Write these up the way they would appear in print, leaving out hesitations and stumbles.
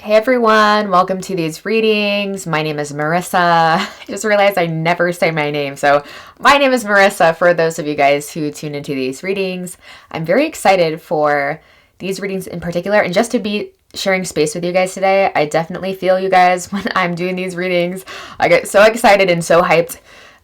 Hey everyone, welcome to these readings. My name is Marissa. I just realized I never say my name. So, my name is Marissa for those of you guys who tune into these readings. I'm very excited for these readings in particular and just to be sharing space with you guys today. I definitely feel you guys when I'm doing these readings. I get so excited and so hyped.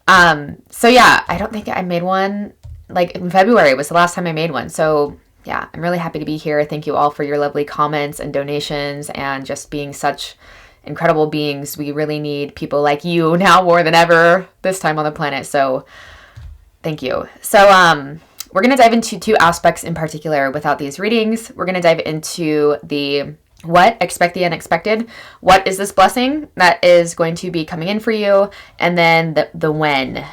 I don't think I made one like in February was the last time I made one. So, yeah, I'm really happy to be here. Thank you all for your lovely comments and donations and just being such incredible beings. We really need people like you now more than ever this time on the planet. So thank you. We're going to dive into two aspects in particular without these readings. We're going to dive into the what, expect the unexpected. What is this blessing that is going to be coming in for you? And then the when.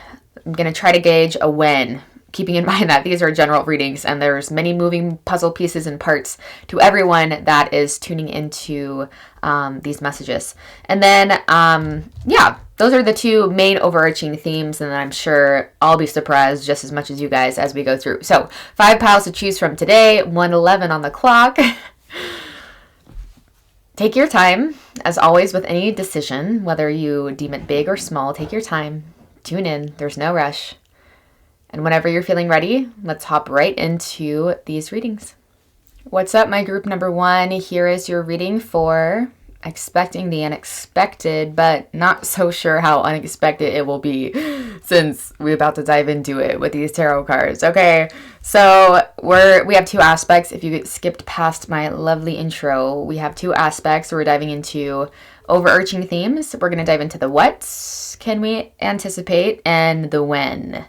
I'm going to try to gauge a when, keeping in mind that these are general readings and there's many moving puzzle pieces and parts to everyone that is tuning into these messages. And then, those are the two main overarching themes, and I'm sure I'll be surprised just as much as you guys as we go through. So, 5 piles to choose from today, 1:11 on the clock. Take your time, as always with any decision, whether you deem it big or small, take your time, tune in, there's no rush. And whenever you're feeling ready, let's hop right into these readings. What's up, my group number one? Here is your reading for expecting the unexpected, but not so sure how unexpected it will be since we're about to dive into it with these tarot cards. Okay, so we have two aspects. If you skipped past my lovely intro, we have two aspects. We're diving into overarching themes. We're going to dive into the what can we anticipate and the when.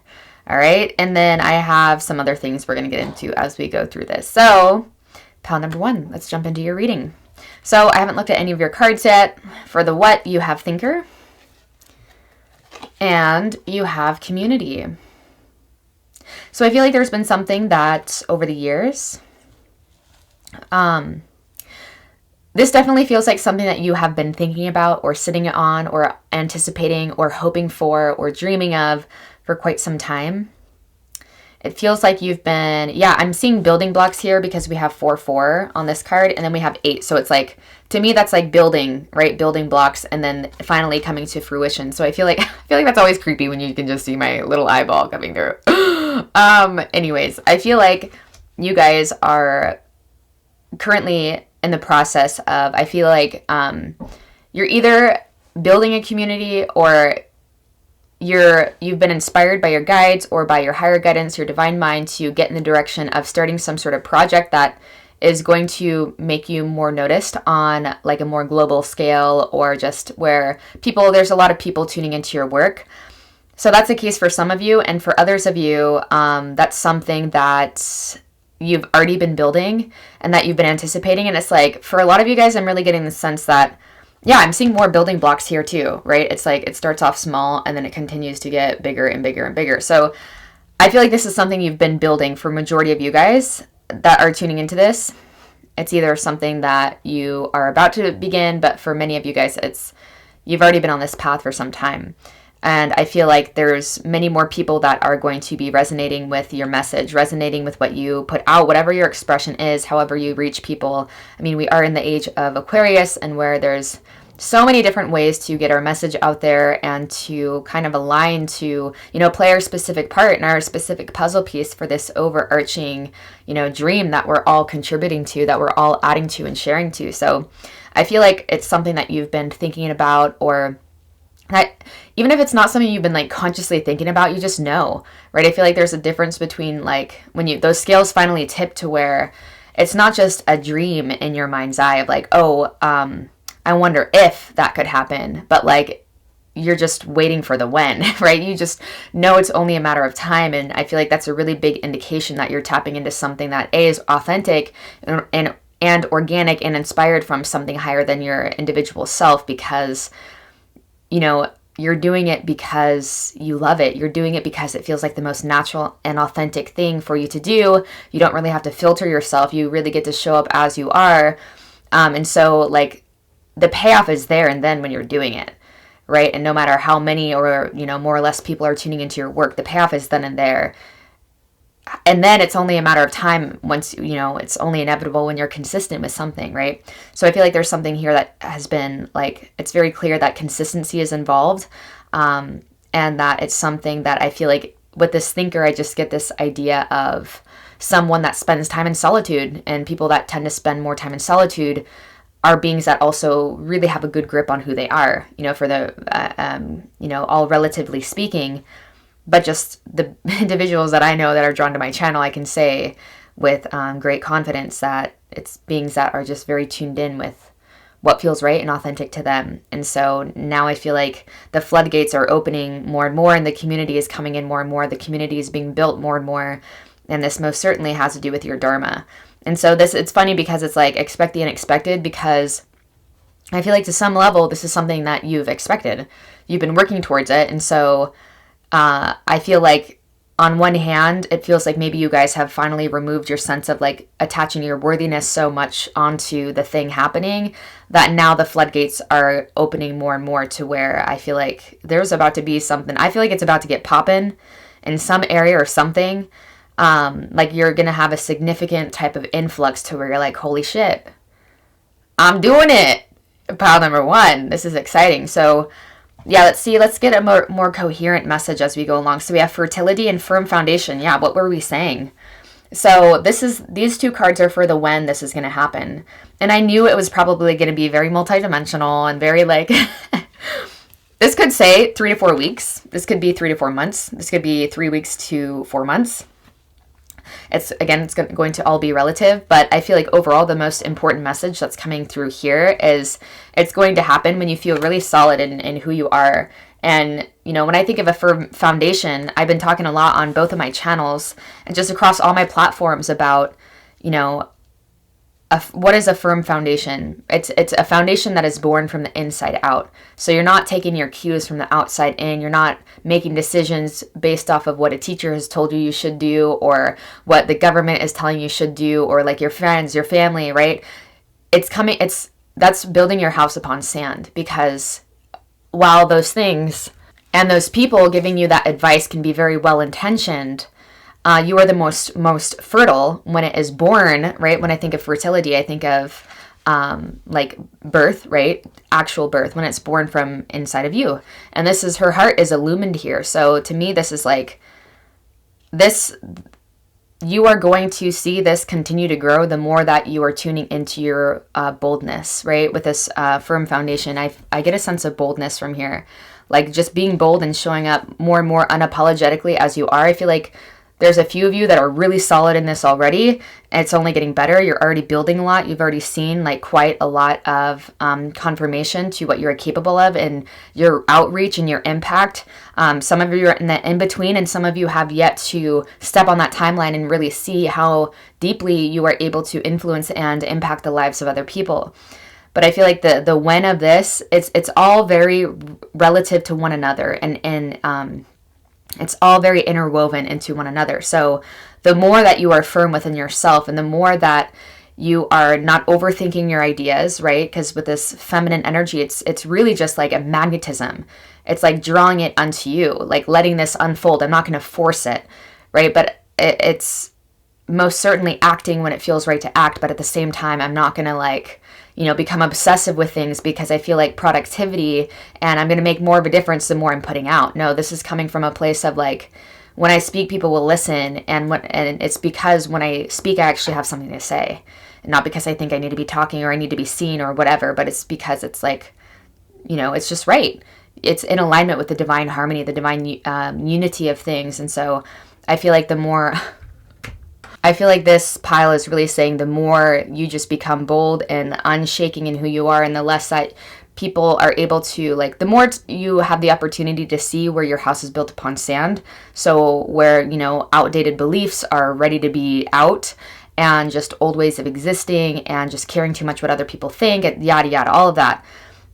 All right, and then I have some other things we're going to get into as we go through this. So, pile number one, let's jump into your reading. So, I haven't looked at any of your cards yet. For the what, you have thinker, and you have community. So, I feel like there's been something that over the years, this definitely feels like something that you have been thinking about or sitting on or anticipating or hoping for or dreaming of for quite some time. It feels like you've been, I'm seeing building blocks here because we have 4 on this card and then we have 8. So it's like, to me, that's like building, right? Building blocks and then finally coming to fruition. So I feel like that's always creepy when you can just see my little eyeball coming through. Anyways, I feel like you guys are currently in the process of, I feel like you're either building a community or you've been inspired by your guides or by your higher guidance, your divine mind, to get in the direction of starting some sort of project that is going to make you more noticed on like a more global scale, or just where there's a lot of people tuning into your work. So that's the case for some of you, and for others of you, that's something that you've already been building and that you've been anticipating. And it's like, for a lot of you guys, I'm really getting the sense that I'm seeing more building blocks here too, right? It's like it starts off small and then it continues to get bigger and bigger and bigger. So I feel like this is something you've been building for majority of you guys that are tuning into this. It's either something that you are about to begin, but for many of you guys, you've already been on this path for some time. And I feel like there's many more people that are going to be resonating with your message, resonating with what you put out, whatever your expression is, however you reach people. I mean, we are in the age of Aquarius, and where there's so many different ways to get our message out there and to kind of align to, play our specific part and our specific puzzle piece for this overarching, dream that we're all contributing to, that we're all adding to and sharing to. So I feel like it's something that you've been thinking about, or that even if it's not something you've been like consciously thinking about, you just know, right? I feel like there's a difference between like when those scales finally tip to where it's not just a dream in your mind's eye of like, I wonder if that could happen, but like you're just waiting for the when, right? You just know it's only a matter of time. And I feel like that's a really big indication that you're tapping into something that is authentic and organic and inspired from something higher than your individual self, because you're doing it because you love it. You're doing it because it feels like the most natural and authentic thing for you to do. You don't really have to filter yourself. You really get to show up as you are. And so like the payoff is there and then when you're doing it, right? And no matter how many or, more or less people are tuning into your work, the payoff is then and there. and then it's only a matter of time once, it's only inevitable when you're consistent with something, right? So I feel like there's something here that has been like, it's very clear that consistency is involved, and that it's something that I feel like with this thinker, I just get this idea of someone that spends time in solitude, and people that tend to spend more time in solitude are beings that also really have a good grip on who they are, for the, all relatively speaking. But just the individuals that I know that are drawn to my channel, I can say with great confidence that it's beings that are just very tuned in with what feels right and authentic to them. And so now I feel like the floodgates are opening more and more, and the community is coming in more and more. The community is being built more and more. And this most certainly has to do with your dharma. And so it's funny because it's like expect the unexpected, because I feel like to some level, this is something that you've expected. You've been working towards it. And so I feel like on one hand, it feels like maybe you guys have finally removed your sense of like attaching your worthiness so much onto the thing happening that now the floodgates are opening more and more to where I feel like there's about to be something. I feel like it's about to get poppin' in some area or something. Like you're going to have a significant type of influx to where you're like, holy shit, I'm doing it. Pile number one. This is exciting. So yeah, let's get a more coherent message as we go along. So we have fertility and firm foundation. Yeah, what were we saying? So these two cards are for the when this is going to happen. And I knew it was probably going to be very multidimensional and very like, this could say 3 to 4 weeks. This could be 3 to 4 months. This could be 3 weeks to 4 months. It's going to all be relative, but I feel like overall the most important message that's coming through here is it's going to happen when you feel really solid in who you are. And, when I think of a firm foundation, I've been talking a lot on both of my channels and just across all my platforms about, what is a firm foundation? It's a foundation that is born from the inside out. So you're not taking your cues from the outside in. You're not making decisions based off of what a teacher has told you should do, or what the government is telling you should do, or like your friends, your family, right? That's building your house upon sand, because while those things and those people giving you that advice can be very well intentioned, you are the most fertile when it is born, right? When I think of fertility, I think of like birth, right? Actual birth, when it's born from inside of you. And her heart is illumined here. So to me, this is like this, you are going to see this continue to grow the more that you are tuning into your boldness, right? With this firm foundation, I get a sense of boldness from here. Like just being bold and showing up more and more unapologetically as you are. I feel like there's a few of you that are really solid in this already, and it's only getting better. You're already building a lot. You've already seen like quite a lot of confirmation to what you're capable of and your outreach and your impact. Some of you are in the in-between, and some of you have yet to step on that timeline and really see how deeply you are able to influence and impact the lives of other people. But I feel like the when of this, it's all very relative to one another, and it's all very interwoven into one another. So the more that you are firm within yourself, and the more that you are not overthinking your ideas, right? Because with this feminine energy, it's really just like a magnetism. It's like drawing it unto you, like letting this unfold. I'm not going to force it, right? But it's most certainly acting when it feels right to act. But at the same time, I'm not going to like, become obsessive with things because I feel like productivity and I'm going to make more of a difference the more I'm putting out. No, this is coming from a place of like, when I speak, people will listen. And it's because when I speak, I actually have something to say. And not because I think I need to be talking or I need to be seen or whatever, but it's because it's like, it's just right. It's in alignment with the divine harmony, the divine unity of things. And so I feel like I feel like this pile is really saying the more you just become bold and unshaking in who you are, and the less that people are able to, like, the more you have the opportunity to see where your house is built upon sand. So where, outdated beliefs are ready to be out, and just old ways of existing, and just caring too much what other people think, and yada, yada, all of that.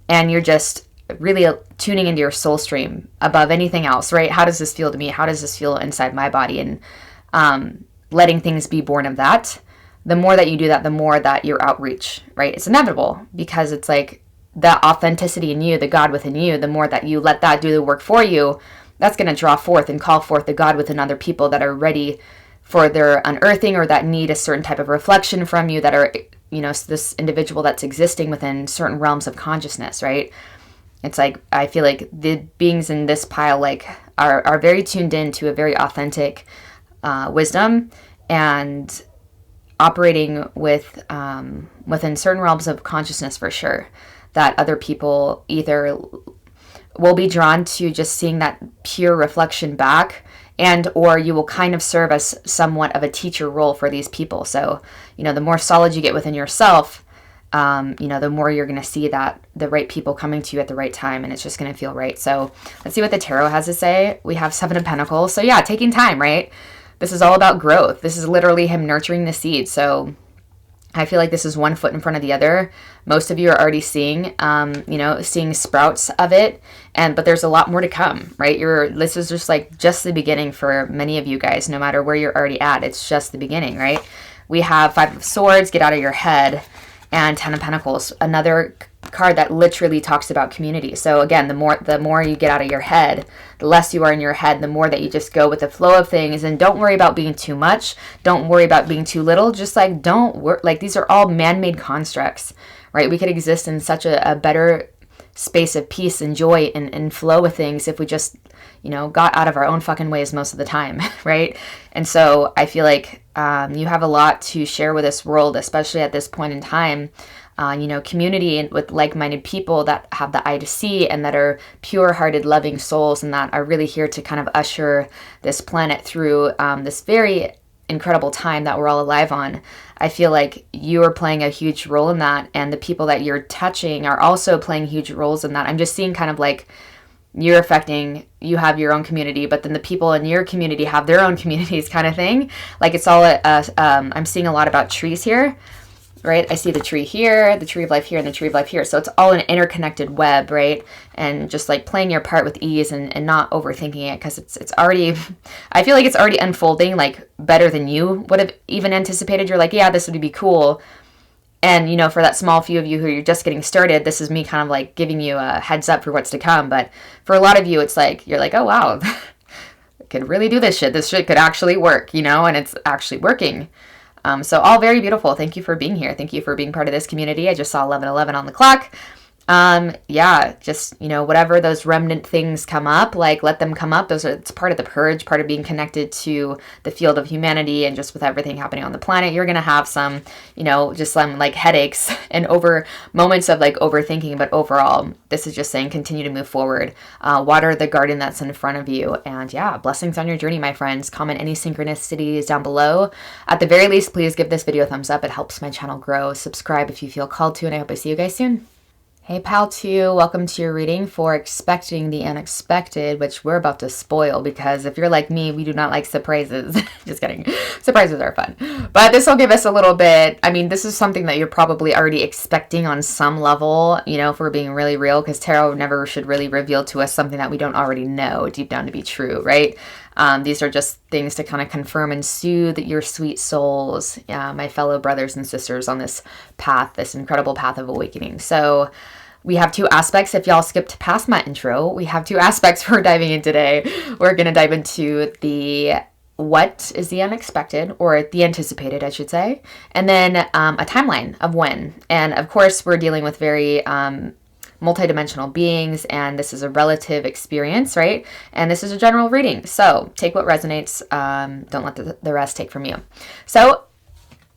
And you're just really tuning into your soul stream above anything else, right? How does this feel to me? How does this feel inside my body? And, letting things be born of that. The more that you do that, the more that your outreach, right? It's inevitable, because it's like the authenticity in you, the God within you, the more that you let that do the work for you, that's going to draw forth and call forth the God within other people that are ready for their unearthing, or that need a certain type of reflection from you, that are, you know, this individual that's existing within certain realms of consciousness, right? It's like, I feel like the beings in this pile, like, are very tuned in to a very authentic wisdom, and operating with within certain realms of consciousness, for sure, that other people either will be drawn to just seeing that pure reflection back, and or you will kind of serve as somewhat of a teacher role for these people. So, you know, the more solid you get within yourself, you know, the more you're going to see that the right people coming to you at the right time, and it's just going to feel right. So let's see what the tarot has to say. We have Seven of Pentacles. So yeah, taking time, right? This is all about growth. This is literally him nurturing the seed. So I feel like this is one foot in front of the other. Most of you are already seeing, you know, seeing sprouts of it, but there's a lot more to come, right? This is just like just the beginning for many of you guys. No matter where you're already at, it's just the beginning, right? We have Five of Swords, get out of your head, and Ten of Pentacles, another card that literally talks about community. So again, the more you get out of your head, the less you are in your head, the more that you just go with the flow of things, and don't worry about being too much, don't worry about being too little. Just like, don't work, like, these are all man-made constructs, right? We could exist in such a better space of peace and joy and flow with things if we just, you know, got out of our own fucking ways most of the time, right? And so I feel like you have a lot to share with this world, especially at this point in time. You know, community with like-minded people that have the eye to see, and that are pure-hearted, loving souls, and that are really here to kind of usher this planet through this very incredible time that we're all alive on. I feel like you are playing a huge role in that, and the people that you're touching are also playing huge roles in that. I'm just seeing kind of like you're affecting, you have your own community, but then the people in your community have their own communities, kind of thing. Like, it's all, I'm seeing a lot about trees here, right? I see the tree here, the tree of life here, and the tree of life here. So it's all an interconnected web, right? And just like playing your part with ease, and not overthinking it, because it's already, I feel like it's already unfolding like better than you would have even anticipated. You're like, yeah, this would be cool. And, you know, for that small few of you who are just getting started, this is me kind of like giving you a heads up for what's to come. But for a lot of you, it's like, you're like, oh, wow, I could really do this shit. This shit could actually work, you know, and it's actually working. So all very beautiful. Thank you for being here. Thank you for being part of this community. I just saw 11:11 on the clock. Yeah, just, you know, whatever those remnant things come up, like, let them come up. It's part of the purge, part of being connected to the field of humanity, and just with everything happening on the planet, you're going to have some, you know, just some like headaches and moments of like overthinking. But overall, this is just saying, continue to move forward, water the garden that's in front of you. And yeah, blessings on your journey, my friends. Comment any synchronicities down below. At the very least, please give this video a thumbs up. It helps my channel grow. Subscribe if you feel called to, and I hope I see you guys soon. Hey pal 2, welcome to your reading for expecting the unexpected, which we're about to spoil, because if you're like me, we do not like surprises. Just kidding. Surprises are fun. But this will give us a little bit, I mean, this is something that you're probably already expecting on some level, you know, if we're being really real, because tarot never should really reveal to us something that we don't already know deep down to be true, right? These are just things to kind of confirm and soothe your sweet souls, my fellow brothers and sisters on this path, this incredible path of awakening. So we have two aspects. If y'all skipped past my intro, we have two aspects we're diving in today. We're going to dive into the what is the unexpected, or the anticipated, I should say, and then a timeline of when. And of course, we're dealing with very multidimensional beings, and this is a relative experience, right? And this is a general reading. So take what resonates. Don't let the rest take from you. So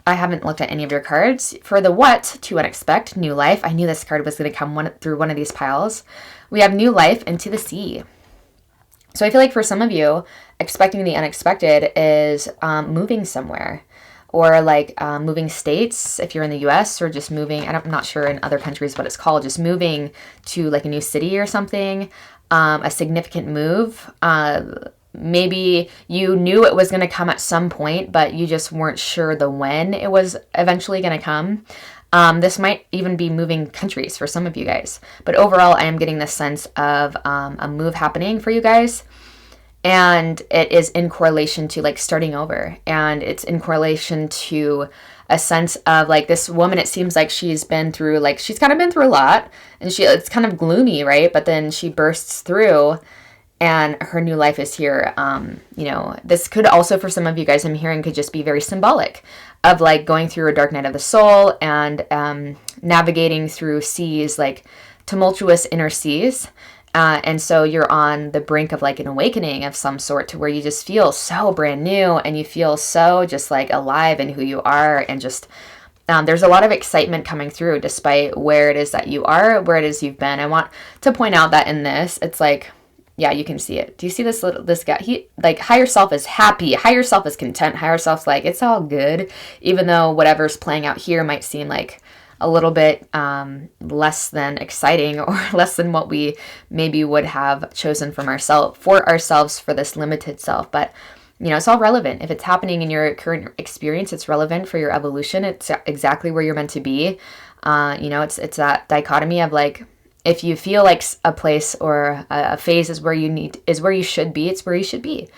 I haven't looked at any of your cards. For the what to unexpect, new life. I knew this card was going to come through one of these piles. We have new life into the sea. So I feel like for some of you, expecting the unexpected is moving somewhere, or like moving states if you're in the US, or just moving, I'm not sure in other countries what it's called, just moving to like a new city or something, a significant move. Maybe you knew it was going to come at some point, but you just weren't sure the when it was eventually going to come. This might even be moving countries for some of you guys. But overall, I am getting this sense of a move happening for you guys. And it is in correlation to like starting over. And it's in correlation to a sense of like this woman, it seems like she's kind of been through a lot. And it's kind of gloomy, right? But then she bursts through. and her new life is here. This could also, for some of you guys I'm hearing, could just be very symbolic of like going through a dark night of the soul and navigating through seas, like tumultuous inner seas. And so you're on the brink of like an awakening of some sort, to where you just feel so brand new and you feel so just like alive in who you are. And just there's a lot of excitement coming through despite where it is that you are, where it is you've been. I want to point out that in this, it's like, yeah, you can see it. Do you see this guy? He, like, higher self is happy. Higher self is content. Higher self's like, it's all good. Even though whatever's playing out here might seem like a little bit less than exciting, or less than what we maybe would have chosen for ourselves for this limited self. But it's all relevant. If it's happening in your current experience, it's relevant for your evolution. It's exactly where you're meant to be. It's that dichotomy of like, if you feel like a place or a phase is where you should be, it's where you should be.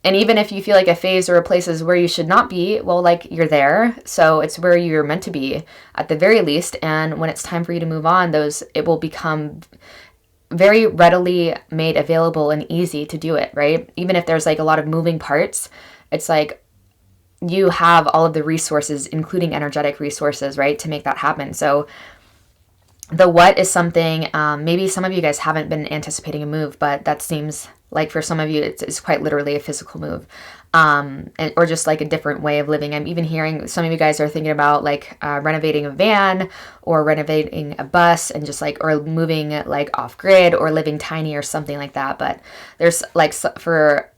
And even if you feel like a phase or a place is where you should not be, well, like, you're there. So it's where you're meant to be at the very least. And when it's time for you to move on, it will become very readily made available and easy to do it, right? Even if there's like a lot of moving parts, it's like you have all of the resources, including energetic resources, right, to make that happen. So the what is something, maybe some of you guys haven't been anticipating a move, but that seems like for some of you, it's quite literally a physical move, or just like a different way of living. I'm even hearing some of you guys are thinking about like renovating a van or renovating a bus, and just like, or moving like off grid or living tiny or something like that. But there's like, for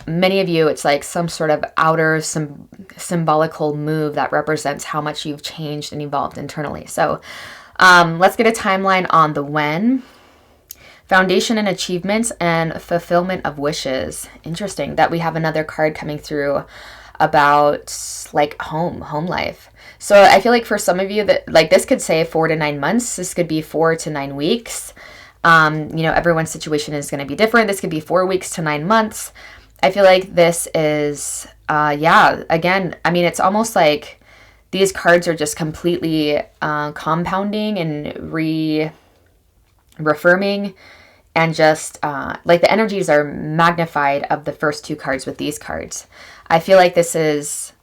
many of you, it's like some sort of outer symbolical move that represents how much you've changed and evolved internally. So let's get a timeline on the when. Foundation and achievements and fulfillment of wishes. Interesting that we have another card coming through about like home life. So I feel like for some of you that like this could say 4 to 9 months. This could be 4 to 9 weeks. Everyone's situation is going to be different. This could be 4 weeks to 9 months. I feel like this is, again, I mean, it's almost like these cards are just completely compounding and reaffirming, and just like the energies are magnified of the first two cards with these cards. I feel like this is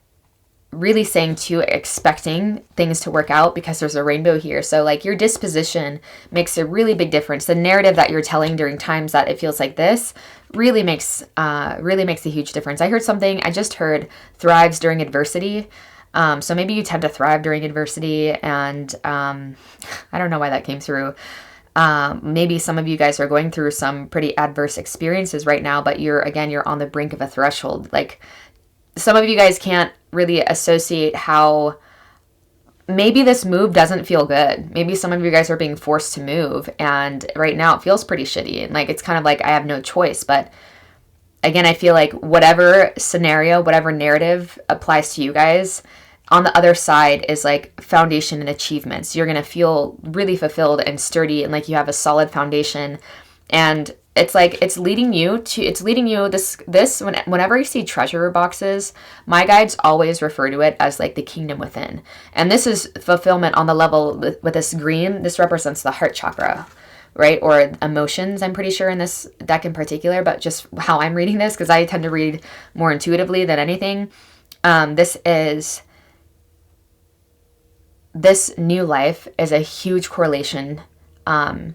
really saying to expecting things to work out, because there's a rainbow here. So like your disposition makes a really big difference. The narrative that you're telling during times that it feels like this really makes a huge difference. I just heard thrives during adversity. So maybe you tend to thrive during adversity, and I don't know why that came through. Maybe some of you guys are going through some pretty adverse experiences right now, but you're on the brink of a threshold. Like, some of you guys can't really associate how maybe this move doesn't feel good. Maybe some of you guys are being forced to move, and right now it feels pretty shitty. And like, it's kind of like I have no choice. But again, I feel like whatever scenario, whatever narrative applies to you guys, on the other side is like foundation and achievements. You're going to feel really fulfilled and sturdy, and like you have a solid foundation. And it's like, it's leading you whenever you see treasure boxes, my guides always refer to it as like the kingdom within. And this is fulfillment on the level with this green. This represents the heart chakra, right? Or emotions, I'm pretty sure, in this deck in particular, but just how I'm reading this, because I tend to read more intuitively than anything. This new life is a huge correlation. A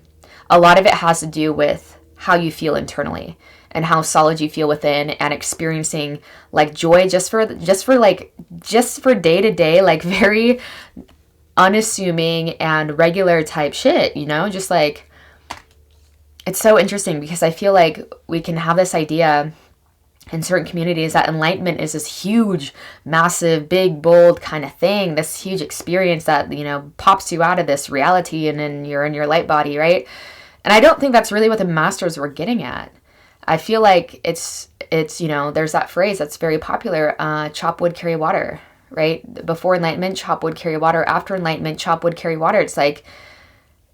lot of it has to do with how you feel internally and how solid you feel within, and experiencing like joy just for day to day, like very unassuming and regular type shit, just like, it's so interesting, because I feel like we can have this idea in certain communities that enlightenment is this huge, massive, big, bold kind of thing, this huge experience that, pops you out of this reality, and then you're in your light body, right? And I don't think that's really what the masters were getting at. I feel like it's there's that phrase that's very popular, chop wood, carry water, right? Before enlightenment, chop wood, carry water. After enlightenment, chop wood, carry water. It's like,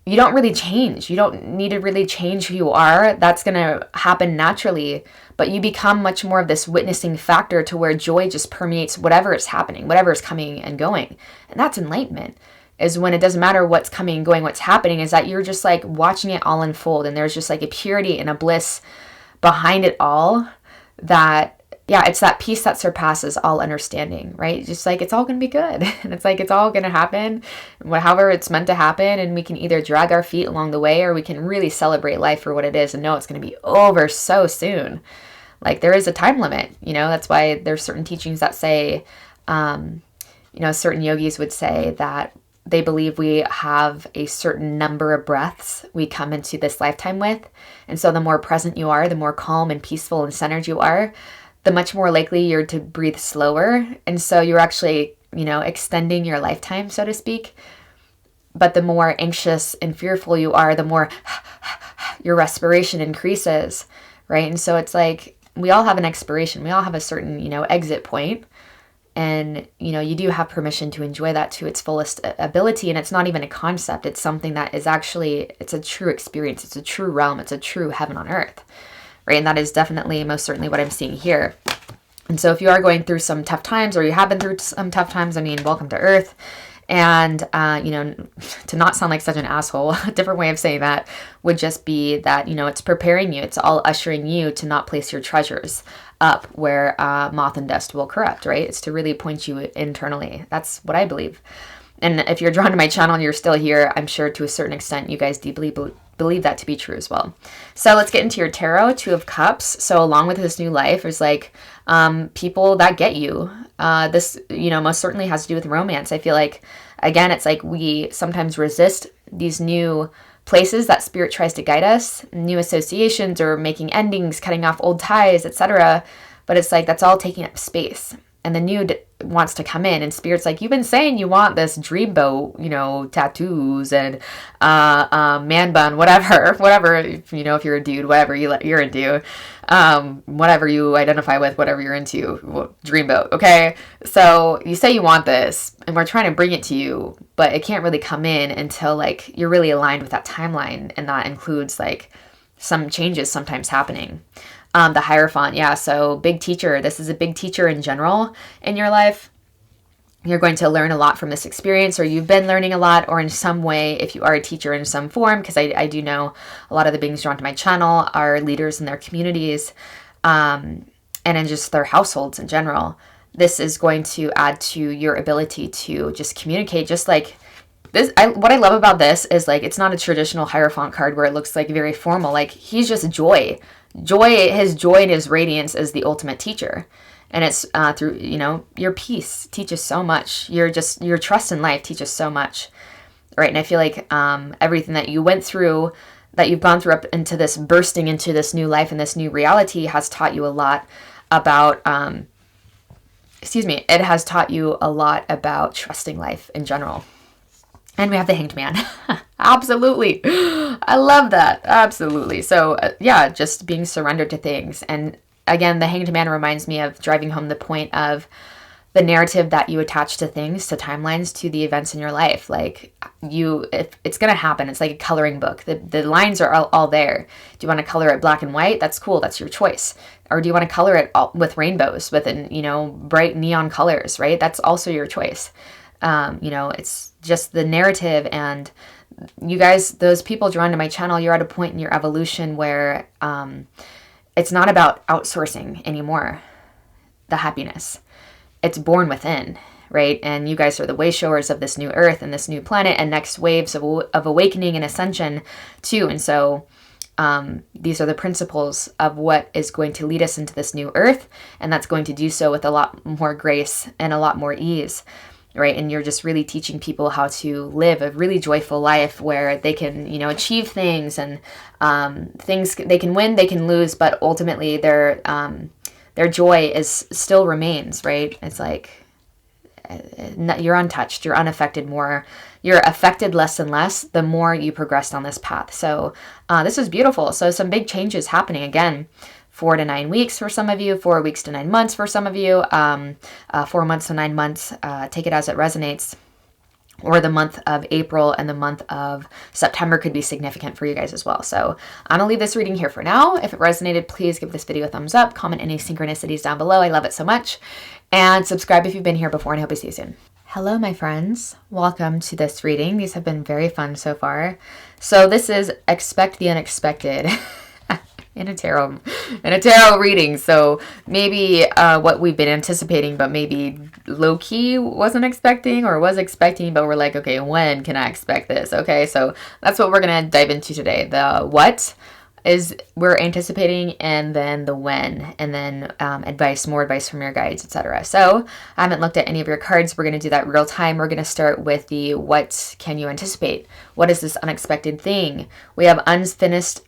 you don't really change. You don't need to really change who you are. That's going to happen naturally. But you become much more of this witnessing factor, to where joy just permeates whatever is happening, whatever is coming and going. And that's enlightenment, is when it doesn't matter what's coming and going, what's happening is that you're just like watching it all unfold. And there's just like a purity and a bliss behind it all that, yeah, it's that peace that surpasses all understanding, right? Just like, it's all going to be good. And it's like, it's all going to happen, however it's meant to happen. And we can either drag our feet along the way, or we can really celebrate life for what it is and know it's going to be over so soon. Like, there is a time limit, that's why there's certain teachings that say, certain yogis would say that they believe we have a certain number of breaths we come into this lifetime with. And so the more present you are, the more calm and peaceful and centered you are, the much more likely you're to breathe slower. And so you're actually, extending your lifetime, so to speak. But the more anxious and fearful you are, the more your respiration increases, right? And so it's like, we all have an expiration. We all have a certain, exit point. And, you do have permission to enjoy that to its fullest ability. And it's not even a concept. It's something that is actually, it's a true experience. It's a true realm. It's a true heaven on earth, right? And that is definitely, most certainly what I'm seeing here. And so if you are going through some tough times, or you have been through some tough times, welcome to earth. And, to not sound like such an asshole, a different way of saying that would just be that, it's preparing you. It's all ushering you to not place your treasures up where moth and dust will corrupt, right? It's to really point you internally. That's what I believe. And if you're drawn to my channel and you're still here, I'm sure to a certain extent you guys deeply believe that to be true as well. So let's get into your tarot, Two of Cups. So along with this new life, there's like people that get you. This, most certainly has to do with romance. I feel like, again, it's like we sometimes resist these new places that spirit tries to guide us, new associations or making endings, cutting off old ties, etc. But it's like, that's all taking up space. And the new wants to come in, and spirit's like, you've been saying you want this dreamboat, tattoos and man bun, whatever, if you're a dude, whatever you're into, whatever you identify with, whatever you're into, dreamboat, okay? So you say you want this, and we're trying to bring it to you, but it can't really come in until like you're really aligned with that timeline, and that includes like some changes sometimes happening. The Hierophant, yeah, so big teacher. This is a big teacher in general in your life. You're going to learn a lot from this experience, or you've been learning a lot, or in some way, if you are a teacher in some form, because I do know a lot of the beings drawn to my channel are leaders in their communities, and in just their households in general. This is going to add to your ability to just communicate, just like this. What I love about this is like, it's not a traditional Hierophant card where it looks like very formal. Like, he's just joy. His joy and his radiance is the ultimate teacher. And it's through, your peace teaches so much. Your trust in life teaches so much, right? And I feel like everything that you went through, that you've gone through up into this, bursting into this new life and this new reality, has taught you a lot about, it has taught you a lot about trusting life in general. And we have the Hanged Man. Absolutely. I love that. Absolutely. So yeah, just being surrendered to things. And again, the Hanged Man reminds me of driving home the point of the narrative that you attach to things, to timelines, to the events in your life. Like, if it's going to happen. It's like a coloring book. The lines are all there. Do you want to color it black and white? That's cool. That's your choice. Or do you want to color it all with rainbows, with bright neon colors, right? That's also your choice. It's just the narrative. And you guys, those people drawn to my channel, you're at a point in your evolution where it's not about outsourcing anymore, the happiness. It's born within, right? And you guys are the way showers of this new earth and this new planet and next waves of awakening and ascension too. And so these are the principles of what is going to lead us into this new earth. And that's going to do so with a lot more grace and a lot more ease. Right. And you're just really teaching people how to live a really joyful life where they can, achieve things, and things they can win, they can lose, but ultimately their joy still remains. Right. It's like you're untouched, you're unaffected more, you're affected less and less the more you progressed on this path. So this is beautiful. So some big changes happening again. 4 to 9 weeks for some of you, 4 weeks to 9 months for some of you, 4 months to 9 months, take it as it resonates. Or the month of April and the month of September could be significant for you guys as well. So I'm going to leave this reading here for now. If it resonated, please give this video a thumbs up, comment any synchronicities down below. I love it so much. And subscribe if you've been here before, and I hope I see you soon. Hello, my friends. Welcome to this reading. These have been very fun so far. So this is Expect the Unexpected. in a tarot reading. So maybe what we've been anticipating, but maybe low key wasn't expecting or was expecting, but we're like, okay, when can I expect this? Okay, so that's what we're gonna dive into today. The what is we're anticipating, and then the when, and then more advice from your guides, etc. So I haven't looked at any of your cards. We're going to do that real time. We're going to start with the what can you anticipate? What is this unexpected thing? We have unfinished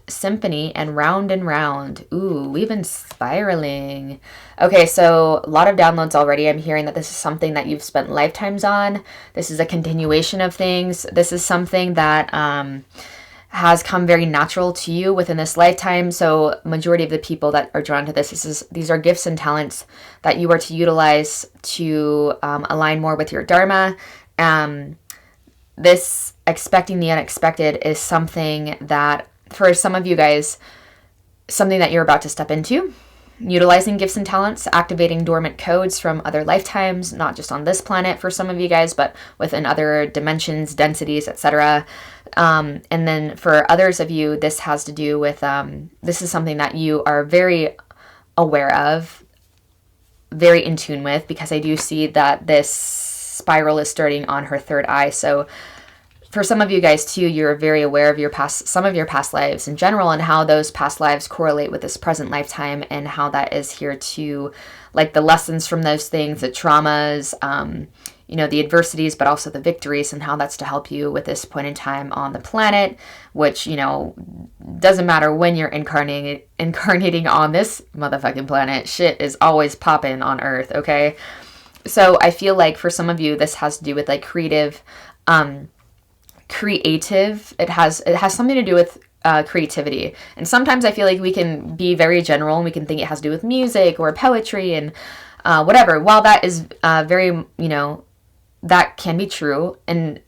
symphony and round. Ooh, we've been spiraling. Okay, so a lot of downloads already. I'm hearing that this is something that you've spent lifetimes on. This is a continuation of things. This is something that has come very natural to you within this lifetime. So majority of the people that are drawn to these are gifts and talents that you are to utilize to align more with your dharma. This expecting the unexpected is something that, for some of you guys, something that you're about to step into. Utilizing gifts and talents, activating dormant codes from other lifetimes, not just on this planet for some of you guys, but within other dimensions, densities, etc. And then for others of you, this has to do with, this is something that you are very aware of, very in tune with, because I do see that this spiral is starting on her third eye. So for some of you guys too, you're very aware of some of your past lives in general, and how those past lives correlate with this present lifetime, and how that is here to, like, the lessons from those things, the traumas, the adversities, but also the victories, and how that's to help you with this point in time on the planet, which, doesn't matter when you're incarnating on this motherfucking planet. Shit is always popping on Earth, okay? So I feel like for some of you, this has to do with like creative, it has something to do with creativity. And sometimes I feel like we can be very general and we can think it has to do with music or poetry and whatever. While that is very, that can be true, and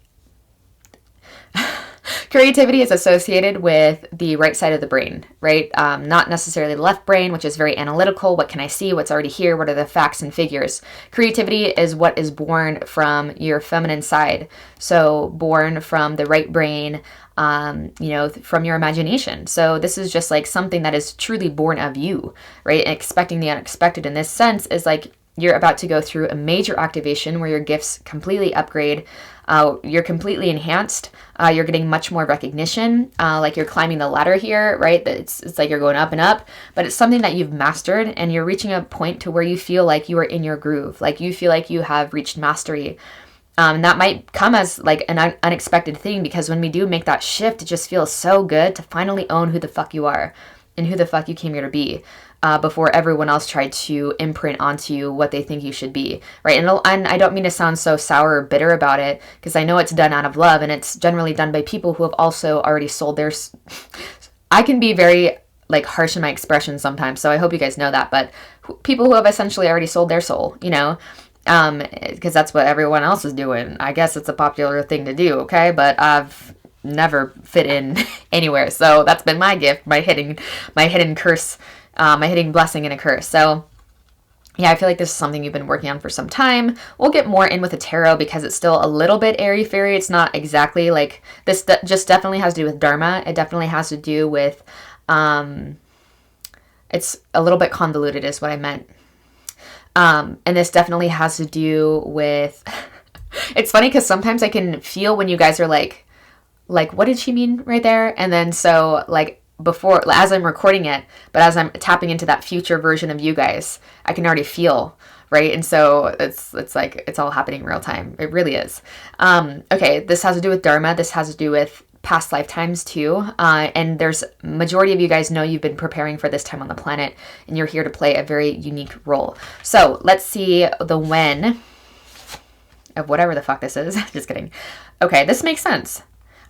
creativity is associated with the right side of the brain, right? Not necessarily the left brain, which is very analytical. What can I see? What's already here? What are the facts and figures? Creativity is what is born from your feminine side. So born from the right brain, from your imagination. So this is just like something that is truly born of you, right? And expecting the unexpected in this sense is like you're about to go through a major activation where your gifts completely upgrade. You're completely enhanced. You're getting much more recognition. Like you're climbing the ladder here, right? It's like you're going up and up, but it's something that you've mastered, and you're reaching a point to where you feel like you are in your groove. Like you feel like you have reached mastery. That might come as like an unexpected thing, because when we do make that shift, it just feels so good to finally own who the fuck you are and who the fuck you came here to be. Before everyone else tried to imprint onto you what they think you should be, right? And I don't mean to sound so sour or bitter about it, because I know it's done out of love, and it's generally done by people who have also already sold their... I can be very like harsh in my expression sometimes, so I hope you guys know that, but people who have essentially already sold their soul, because that's what everyone else is doing. I guess it's a popular thing to do, okay? But I've never fit in anywhere, so that's been my gift, my hidden curse, my hidden blessing and a curse. So yeah, I feel like this is something you've been working on for some time. We'll get more in with the tarot because it's still a little bit airy-fairy. It's not exactly like this. Just definitely has to do with dharma. It definitely has to do with, it's a little bit convoluted is what I meant. And this definitely has to do with, it's funny because sometimes I can feel when you guys are like, what did she mean right there? And then so like, before, as I'm recording it, but as I'm tapping into that future version of you guys, I can already feel, right? And so it's like it's all happening in real time. It really is. Okay, this has to do with dharma. This has to do with past lifetimes too. And there's majority of you guys know you've been preparing for this time on the planet, and you're here to play a very unique role. So let's see the when of whatever the fuck this is. Just kidding. Okay, this makes sense.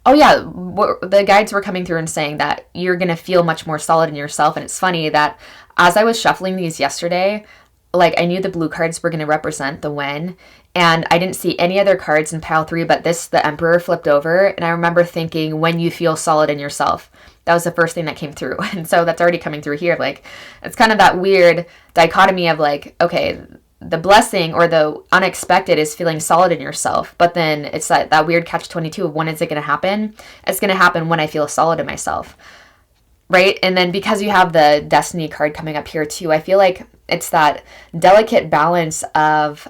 Oh yeah, the guides were coming through and saying that you're going to feel much more solid in yourself. And it's funny that as I was shuffling these yesterday, like I knew the blue cards were going to represent the when, and I didn't see any other cards in pile 3, but the Emperor flipped over. And I remember thinking, when you feel solid in yourself, that was the first thing that came through. And so that's already coming through here. Like, it's kind of that weird dichotomy of like, okay, the blessing or the unexpected is feeling solid in yourself, but then it's that weird catch-22 of when is it going to happen? It's going to happen when I feel solid in myself. right? And then because you have the Destiny card coming up here too, I feel like it's that delicate balance of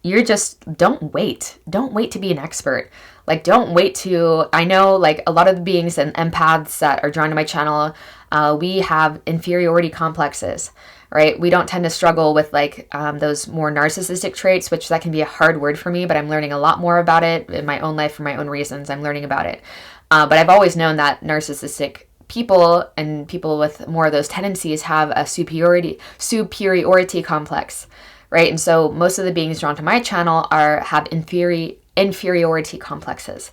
you're just, don't wait to be an expert. Like, don't wait to, I know like a lot of the beings and empaths that are drawn to my channel, we have inferiority complexes, right? We don't tend to struggle with like those more narcissistic traits, which that can be a hard word for me, but I'm learning a lot more about it in my own life for my own reasons. I'm learning about it. But I've always known that narcissistic people and people with more of those tendencies have a superiority complex, right? And so most of the beings drawn to my channel have inferiority complexes,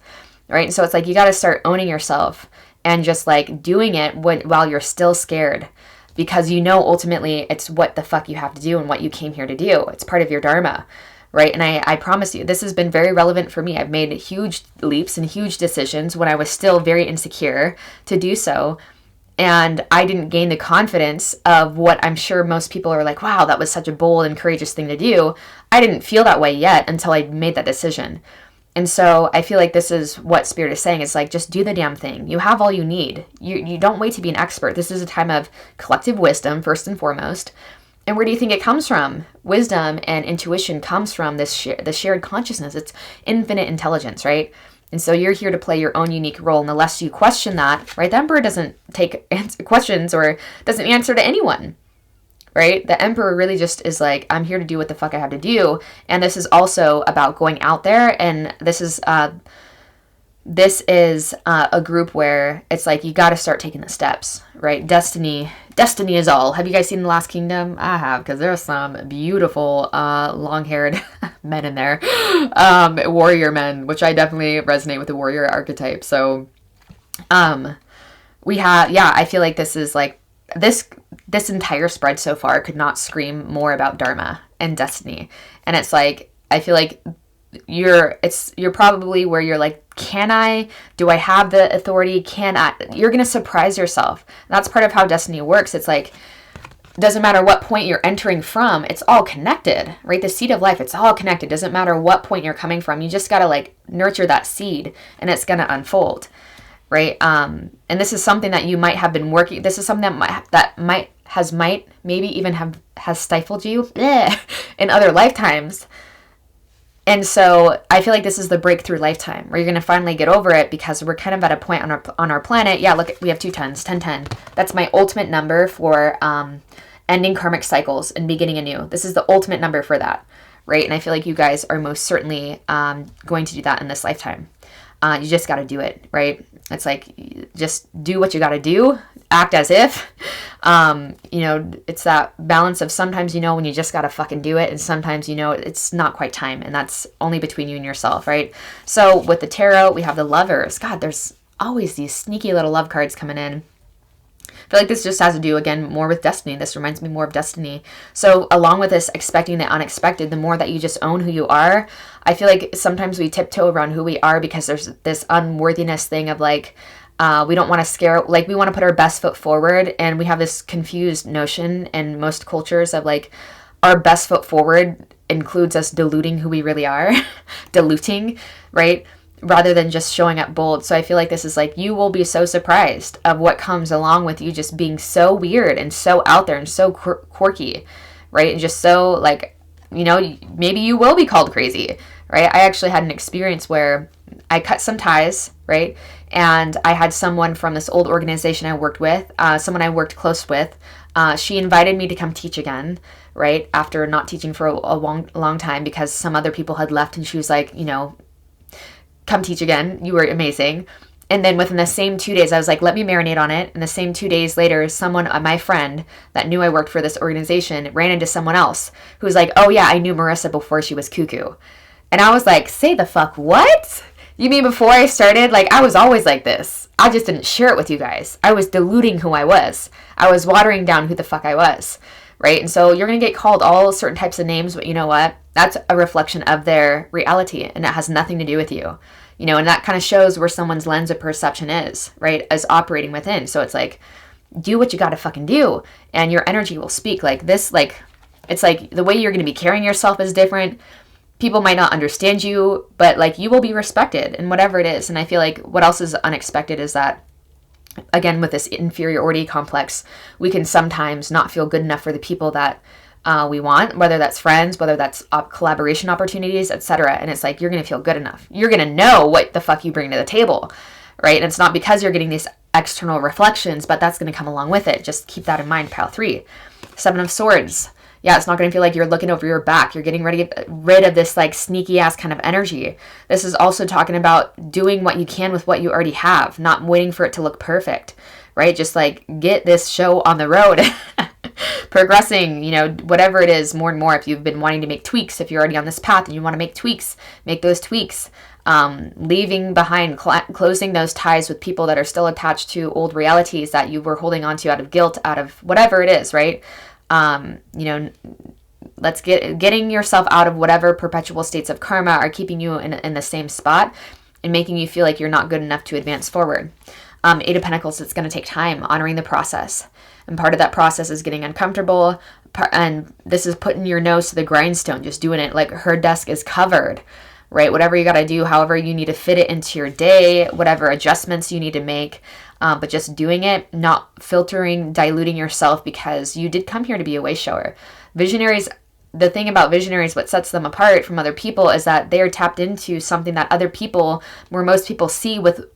right? And so it's like you got to start owning yourself and just like doing it while you're still scared, because you know ultimately it's what the fuck you have to do and what you came here to do. It's part of your dharma, right? And I promise you, this has been very relevant for me. I've made huge leaps and huge decisions when I was still very insecure to do so. And I didn't gain the confidence of what I'm sure most people are like, wow, that was such a bold and courageous thing to do. I didn't feel that way yet until I made that decision. And so I feel like this is what Spirit is saying. It's like, just do the damn thing. You have all you need. You don't wait to be an expert. This is a time of collective wisdom, first and foremost. And where do you think it comes from? Wisdom and intuition comes from the shared consciousness. It's infinite intelligence, right? And so you're here to play your own unique role. And the less you question that, right? The Emperor doesn't take questions or doesn't answer to anyone, right? The Emperor really just is like, I'm here to do what the fuck I have to do. And this is also about going out there. And this is a group where it's like you got to start taking the steps, right? Destiny is all. Have you guys seen The Last Kingdom? I have, because there's some beautiful long-haired men in there, warrior men, which I definitely resonate with the warrior archetype. So we have, yeah, I feel like this is like this entire spread so far could not scream more about dharma and destiny. And it's like, I feel like you're probably where you're like, do I have the authority? You're going to surprise yourself. That's part of how destiny works. It's like, doesn't matter what point you're entering from, it's all connected, right? The seed of life, it's all connected. Doesn't matter what point you're coming from. You just got to like nurture that seed and it's going to unfold, right? And this is something that you might have been working. This is something that maybe even has stifled you in other lifetimes. And so I feel like this is the breakthrough lifetime where you're going to finally get over it, because we're kind of at a point on our planet. Yeah, look, we have 2 10s, 10. That's my ultimate number for ending karmic cycles and beginning anew. This is the ultimate number for that, right? And I feel like you guys are most certainly going to do that in this lifetime. You just got to do it, right? It's like, just do what you got to do. Act as if, it's that balance of sometimes, when you just got to fucking do it. And sometimes, it's not quite time. And that's only between you and yourself, right? So with the tarot, we have the Lovers. God, there's always these sneaky little love cards coming in. I feel like this just has to do, again, more with destiny. This reminds me more of destiny. So along with this expecting the unexpected, the more that you just own who you are, I feel like sometimes we tiptoe around who we are because there's this unworthiness thing of like, we don't want to we want to put our best foot forward. And we have this confused notion in most cultures of like, our best foot forward includes us diluting who we really are, diluting, right? Rather than just showing up bold. So I feel like this is like, you will be so surprised of what comes along with you just being so weird and so out there and so quirky, right? And just so like, maybe you will be called crazy, right? I actually had an experience where I cut some ties, right? And I had someone from this old organization I worked with, someone I worked close with, she invited me to come teach again, right? After not teaching for a long time because some other people had left, and she was like, come teach again. You were amazing. And then within the same 2 days, I was like, let me marinate on it. And the same 2 days later, someone, my friend that knew I worked for this organization, ran into someone else who was like, oh yeah, I knew Marissa before she was cuckoo. And I was like, say the fuck what? You mean before I started? Like, I was always like this. I just didn't share it with you guys. I was diluting who I was. I was watering down who the fuck I was, right? And so you're going to get called all certain types of names, but you know what? That's a reflection of their reality, and it has nothing to do with you. And that kind of shows where someone's lens of perception is, right? As operating within. So it's like, do what you got to fucking do, and your energy will speak. Like this, like, it's like the way you're going to be carrying yourself is different. People might not understand you, but like you will be respected in whatever it is. And I feel like what else is unexpected is that again, with this inferiority complex, we can sometimes not feel good enough for the people that we want, whether that's friends, whether that's collaboration opportunities, etc. And it's like, you're going to feel good enough. You're going to know what the fuck you bring to the table, right? And it's not because you're getting these external reflections, but that's going to come along with it. Just keep that in mind, pile 3. 7 of Swords. Yeah, it's not going to feel like you're looking over your back. You're getting rid of this like sneaky ass kind of energy. This is also talking about doing what you can with what you already have, not waiting for it to look perfect, right? Just like get this show on the road, progressing, you know, whatever it is, more and more. If you've been wanting to make tweaks, if you're already on this path and you want to make tweaks, make those tweaks. Leaving behind, closing those ties with people that are still attached to old realities that you were holding on to out of guilt, out of whatever it is, right? You know, let's getting yourself out of whatever perpetual states of karma are keeping you in the same spot and making you feel like you're not good enough to advance forward. 8 of Pentacles, it's going to take time, honoring the process. And part of that process is getting uncomfortable. And this is putting your nose to the grindstone, just doing it like her desk is covered, right? Whatever you got to do, however you need to fit it into your day, whatever adjustments you need to make. But just doing it, not filtering, diluting yourself, because you did come here to be a way shower. Visionaries, the thing about visionaries, what sets them apart from other people is that they are tapped into something that other people, where most people see with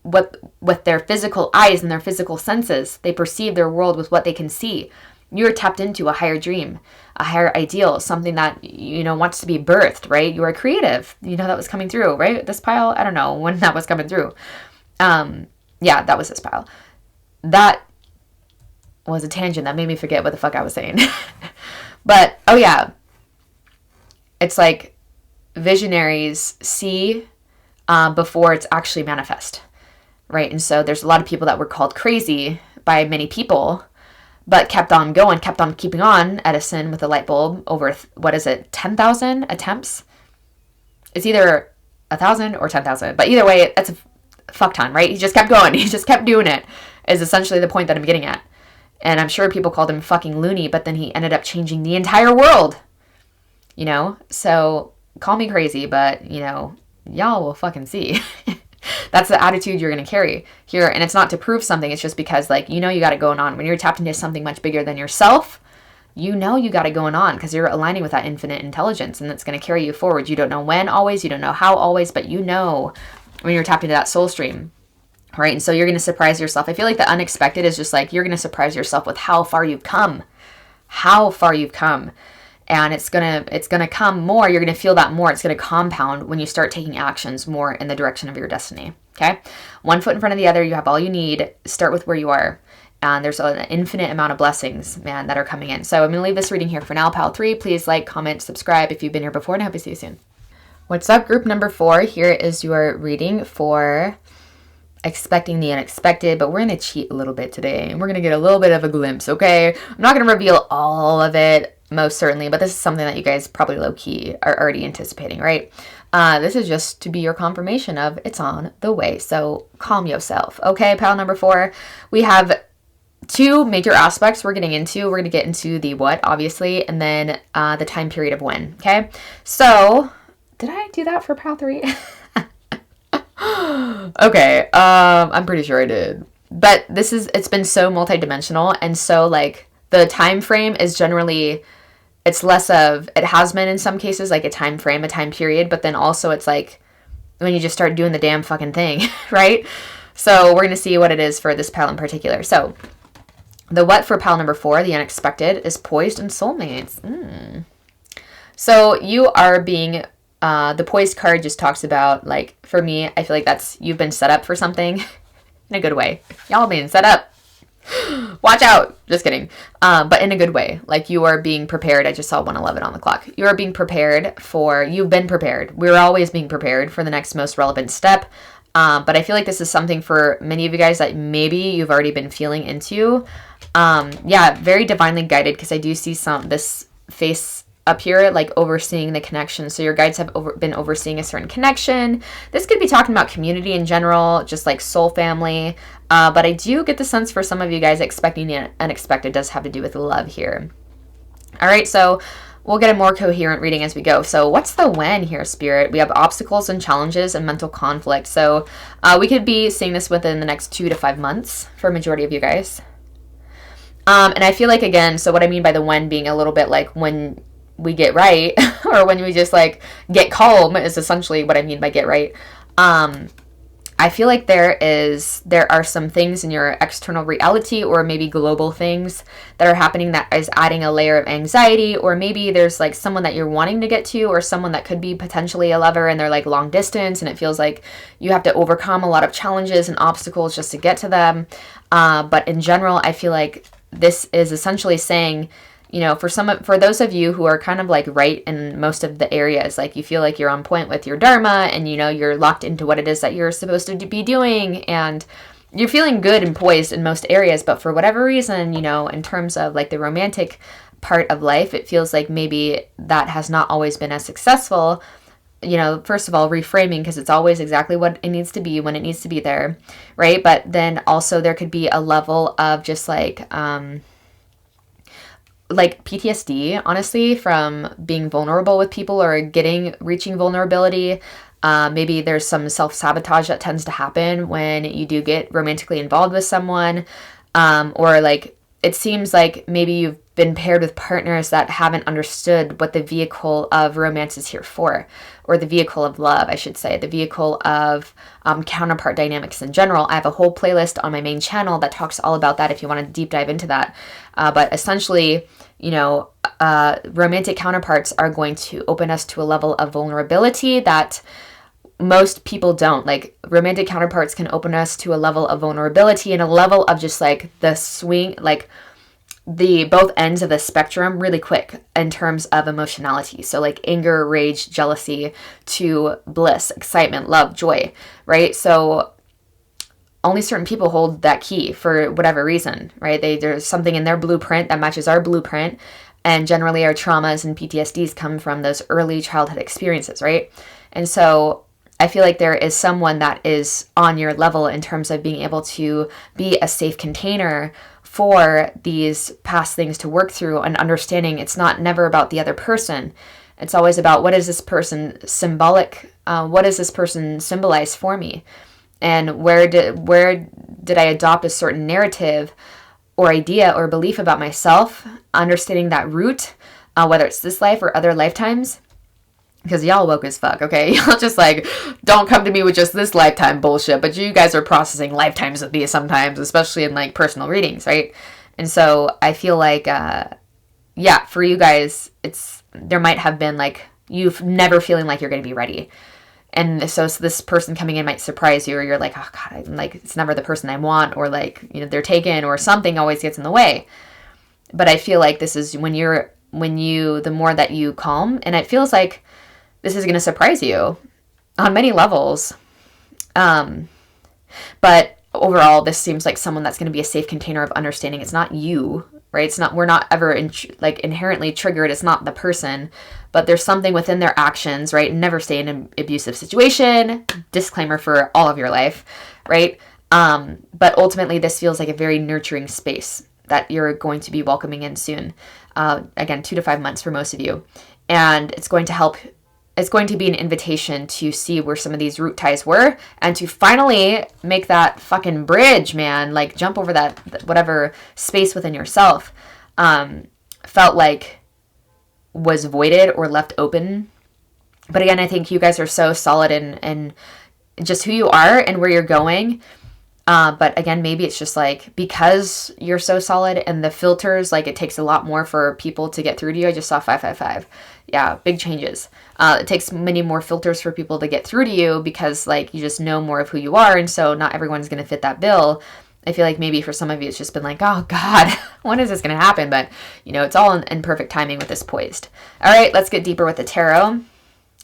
their physical eyes and their physical senses. They perceive their world with what they can see. You're tapped into a higher dream, a higher ideal, something that, you know, wants to be birthed, right? You are creative. You know, that was coming through, right? This pile, I don't know when that was coming through. Yeah, that was this pile. That was a tangent that made me forget what the fuck I was saying. But, oh yeah. It's like visionaries see before it's actually manifest, right? And so there's a lot of people that were called crazy by many people, but kept on going, kept on keeping on. Edison with the light bulb over, 10,000 attempts? It's either 1,000 or 10,000. But either way, it's a fuck ton, right? He just kept going. He just kept doing it, is essentially the point that I'm getting at. And I'm sure people called him fucking loony, but then he ended up changing the entire world. You know? So call me crazy, but, you know, y'all will fucking see. That's the attitude you're going to carry here. And it's not to prove something. It's just because, like, you know, you got it going on. When you're tapped into something much bigger than yourself, you know you got it going on because you're aligning with that infinite intelligence, and that's going to carry you forward. You don't know when always, you don't know how always, but you know when you're tapped into that soul stream, right? And so you're going to surprise yourself. I feel like the unexpected is just like, you're going to surprise yourself with how far you've come, and it's going to come more. You're going to feel that more. It's going to compound when you start taking actions more in the direction of your destiny. Okay. One foot in front of the other. You have all you need. Start with where you are. And there's an infinite amount of blessings, man, that are coming in. So I'm going to leave this reading here for now. Pile 3, please like, comment, subscribe if you've been here before, and I hope to see you soon. What's up, group number 4? Here is your reading for expecting the unexpected, but we're going to cheat a little bit today, and we're going to get a little bit of a glimpse, okay? I'm not going to reveal all of it, most certainly, but this is something that you guys probably low-key are already anticipating, right? This is just to be your confirmation of it's on the way, so calm yourself, okay? Pile number 4, we have 2 major aspects we're getting into. We're going to get into the what, obviously, and then the time period of when, okay? So, did I do that for pile 3? Okay, I'm pretty sure I did. But it's been so multidimensional, and so, like, the time frame is generally, it's less of, it has been in some cases, like a time frame, a time period, but then also it's like when you just start doing the damn fucking thing, right? So we're going to see what it is for this pile in particular. So, the what for pile number 4, the unexpected, is poised and soulmates. So you are being, the poised card just talks about, like, for me, I feel like you've been set up for something in a good way. Y'all being set up. Watch out. Just kidding. But in a good way. Like, you are being prepared. I just saw 111 on the clock. You are being prepared you've been prepared. We're always being prepared for the next most relevant step. But I feel like this is something for many of you guys that maybe you've already been feeling into. Yeah, very divinely guided, because I do see this face up here, like, overseeing the connection. So your guides have been overseeing a certain connection. This could be talking about community in general, just like soul family. But I do get the sense for some of you guys expecting the unexpected does have to do with love here. All right, so we'll get a more coherent reading as we go. So what's the when here, Spirit? We have obstacles and challenges and mental conflict. So we could be seeing this within the next 2 to 5 months for a majority of you guys. And I feel like, again, so what I mean by the when being a little bit like when we get right or when we just like get calm is essentially what I mean by get right. I feel like there are some things in your external reality or maybe global things that are happening that is adding a layer of anxiety, or maybe there's like someone that you're wanting to get to, or someone that could be potentially a lover and they're like long distance and it feels like you have to overcome a lot of challenges and obstacles just to get to them. But in general, I feel like this is essentially saying, you know, for those of you who are kind of like right in most of the areas, like you feel like you're on point with your dharma and, you know, you're locked into what it is that you're supposed to be doing and you're feeling good and poised in most areas. But for whatever reason, you know, in terms of like the romantic part of life, it feels like maybe that has not always been as successful. You know, first of all, reframing, because it's always exactly what it needs to be when it needs to be there, right? But then also there could be a level of just like PTSD, honestly, from being vulnerable with people or reaching vulnerability. Maybe there's some self-sabotage that tends to happen when you do get romantically involved with someone. Or like, it seems like maybe you've been paired with partners that haven't understood what the vehicle of romance is here for, or the vehicle of love, I should say, the vehicle of counterpart dynamics in general. I have a whole playlist on my main channel that talks all about that if you want to deep dive into that. But essentially, you know, romantic counterparts are going to open us to a level of vulnerability that most people don't. Like, romantic counterparts can open us to a level of vulnerability and a level of just like the swing, like the both ends of the spectrum really quick in terms of emotionality. So like anger, rage, jealousy to bliss, excitement, love, joy, right? So only certain people hold that key for whatever reason, right? There's something in their blueprint that matches our blueprint. And generally our traumas and PTSDs come from those early childhood experiences, right? And so I feel like there is someone that is on your level in terms of being able to be a safe container for these past things to work through, and understanding it's never about the other person. It's always about, what is this person symbolic? What does this person symbolize for me? And where did I adopt a certain narrative or idea or belief about myself? Understanding that root, whether it's this life or other lifetimes. Because y'all woke as fuck, okay? Y'all just like, don't come to me with just this lifetime bullshit, but you guys are processing lifetimes with me sometimes, especially in like personal readings, right? And so I feel like, yeah, for you guys, there might have been like, you've never feeling like you're going to be ready. And so this person coming in might surprise you, or you're like, oh God, like, it's never the person I want, or like, you know, they're taken, or something always gets in the way. But I feel like this is the more that you calm, and it feels like this is going to surprise you on many levels. But overall, this seems like someone that's going to be a safe container of understanding. It's not you, right? We're not ever inherently triggered. It's not the person, but there's something within their actions, right? Never stay in an abusive situation. Disclaimer for all of your life, right? But ultimately, this feels like a very nurturing space that you're going to be welcoming in soon. Again, 2 to 5 months for most of you. And it's going to help. It's going to be an invitation to see where some of these root ties were, and to finally make that fucking bridge, man. Like, jump over that whatever space within yourself felt like was voided or left open. But again, I think you guys are so solid in just who you are and where you're going. But again, maybe it's just like, because you're so solid and the filters, like, it takes a lot more for people to get through to you. I just saw 555. Yeah, big changes. It takes many more filters for people to get through to you, because like, you just know more of who you are. And so not everyone's going to fit that bill. I feel like maybe for some of you, it's just been like, oh God, when is this going to happen? But you know, it's all in perfect timing with this poised. All right, let's get deeper with the tarot.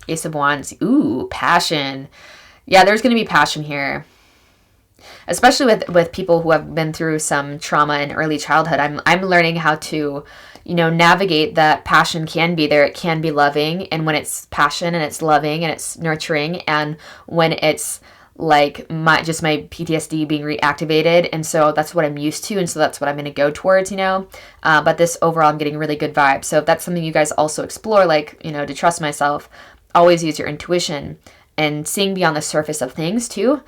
Ace of Wands. Ooh, passion. Yeah, there's going to be passion here. Especially with people who have been through some trauma in early childhood. I'm learning how to, you know, navigate that passion can be there. It can be loving. And when it's passion and it's loving and it's nurturing, and when it's like my PTSD being reactivated, and so that's what I'm used to, and so that's what I'm going to go towards, you know. But this overall, I'm getting really good vibes. So if that's something you guys also explore, like, you know, to trust myself, always use your intuition and seeing beyond the surface of things too.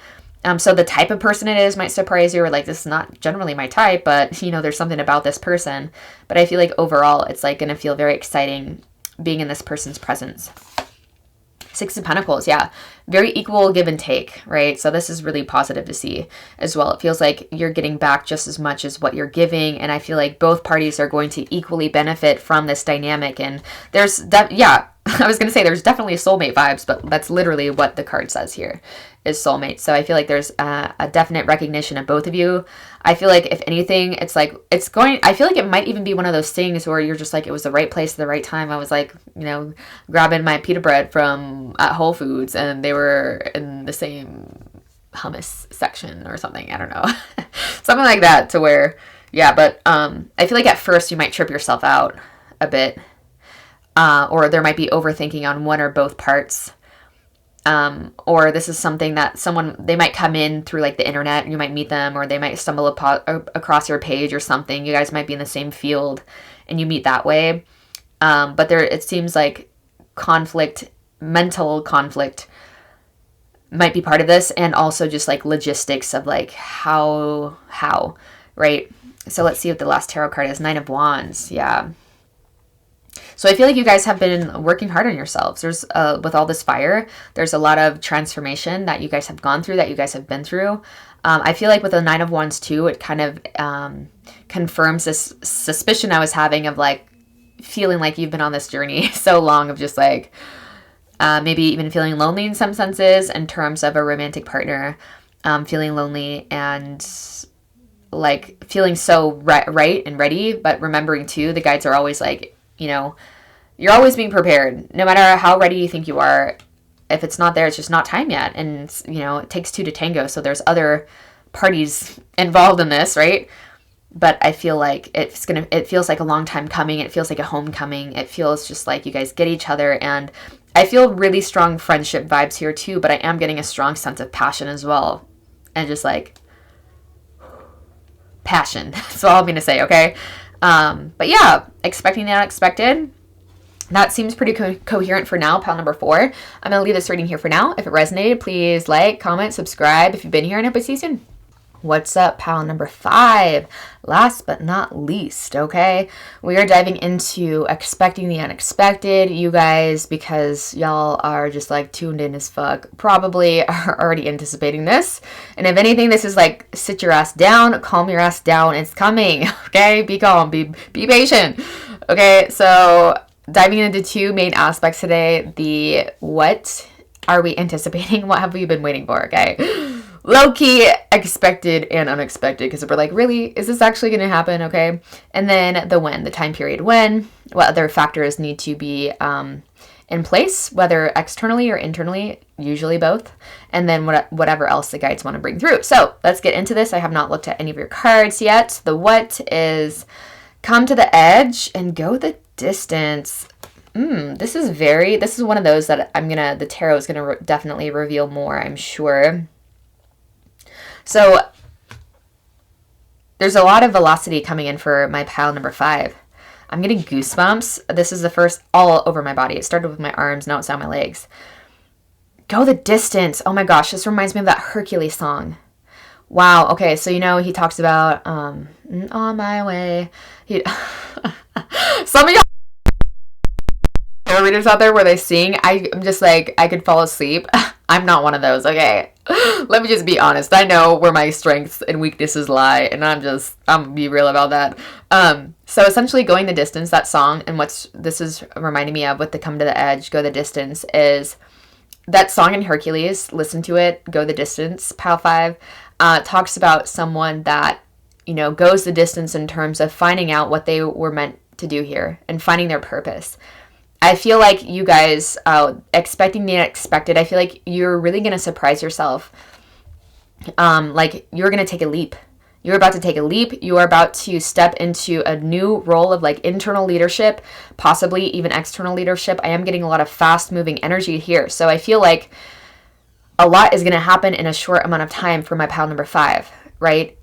So the type of person it is might surprise you, or like, this is not generally my type, but you know, there's something about this person. But I feel like overall, it's like going to feel very exciting being in this person's presence. Six of Pentacles, yeah. Very equal give and take, right? So this is really positive to see as well. It feels like you're getting back just as much as what you're giving. And I feel like both parties are going to equally benefit from this dynamic. And there's, yeah, I was going to say there's definitely soulmate vibes, but that's literally what the card says here is soulmate. So I feel like there's a definite recognition of both of you. I feel like if anything, it's like, I feel like it might even be one of those things where you're just like, it was the right place at the right time. I was like, you know, grabbing my pita bread from at Whole Foods and they were in the same hummus section or something. I don't know. Something like that, to where, yeah, but I feel like at first you might trip yourself out a bit. Or there might be overthinking on one or both parts. Or this is something that they might come in through like the internet, and you might meet them, or they might stumble across your page or something. You guys might be in the same field and you meet that way. But it seems like mental conflict might be part of this, and also just like logistics of like how, right? So let's see what the last tarot card is. Nine of Wands. Yeah. So I feel like you guys have been working hard on yourselves. There's, with all this fire, there's a lot of transformation that you guys have gone through, that you guys have been through. I feel like with the Nine of Wands too, it kind of confirms this suspicion I was having of like feeling like you've been on this journey so long of just like maybe even feeling lonely in some senses in terms of a romantic partner, feeling lonely and like feeling so right and ready, but remembering too, the guides are always like, you know, you're always being prepared. No matter how ready you think you are, if it's not there, it's just not time yet. And, you know, it takes two to tango. So there's other parties involved in this, right? But I feel like it feels like a long time coming. It feels like a homecoming. It feels just like you guys get each other. And I feel really strong friendship vibes here too, but I am getting a strong sense of passion as well. And just like passion. That's all I'm going to say, okay? But yeah, expecting the unexpected. That seems pretty coherent for now, pile number 4. I'm going to leave this reading here for now. If it resonated, please like, comment, subscribe if you've been here, and I hope I see you soon. What's up, pile number 5? Last but not least, okay? We are diving into expecting the unexpected, you guys, because y'all are just like tuned in as fuck. Probably are already anticipating this. And if anything, this is like, sit your ass down, calm your ass down, it's coming, okay? Be calm, be patient. Okay, so diving into 2 main aspects today. The what are we anticipating? What have we been waiting for, okay? Low-key, expected and unexpected, because we're like, really, is this actually going to happen? Okay. And then the when, the time period when, what other factors need to be in place, whether externally or internally, usually both, and then whatever else the guides want to bring through. So let's get into this. I have not looked at any of your cards yet. The what is come to the edge and go the distance. This is one of those that the tarot is going to definitely reveal more, I'm sure. So there's a lot of velocity coming in for my pile number 5. I'm getting goosebumps. This is the first all over my body. It started with my arms, now it's down my legs. Go the distance. Oh my gosh, this reminds me of that Hercules song. Wow. Okay, so he talks about on my way. Some of y'all readers out there where they sing, I'm just like, I could fall asleep. I'm not one of those, okay? Let me just be honest. I know where my strengths and weaknesses lie, and I'm gonna be real about that. So essentially going the distance, that song, and this is reminding me of with the come to the edge, go the distance, is that song in Hercules. Listen to it, go the distance, pile 5, talks about someone that, goes the distance in terms of finding out what they were meant to do here and finding their purpose. I feel like you guys, expecting the unexpected, I feel like you're really going to surprise yourself. Like, you're going to take a leap. You're about to take a leap. You are about to step into a new role of, like, internal leadership, possibly even external leadership. I am getting a lot of fast-moving energy here. So I feel like a lot is going to happen in a short amount of time for my pile number 5, right?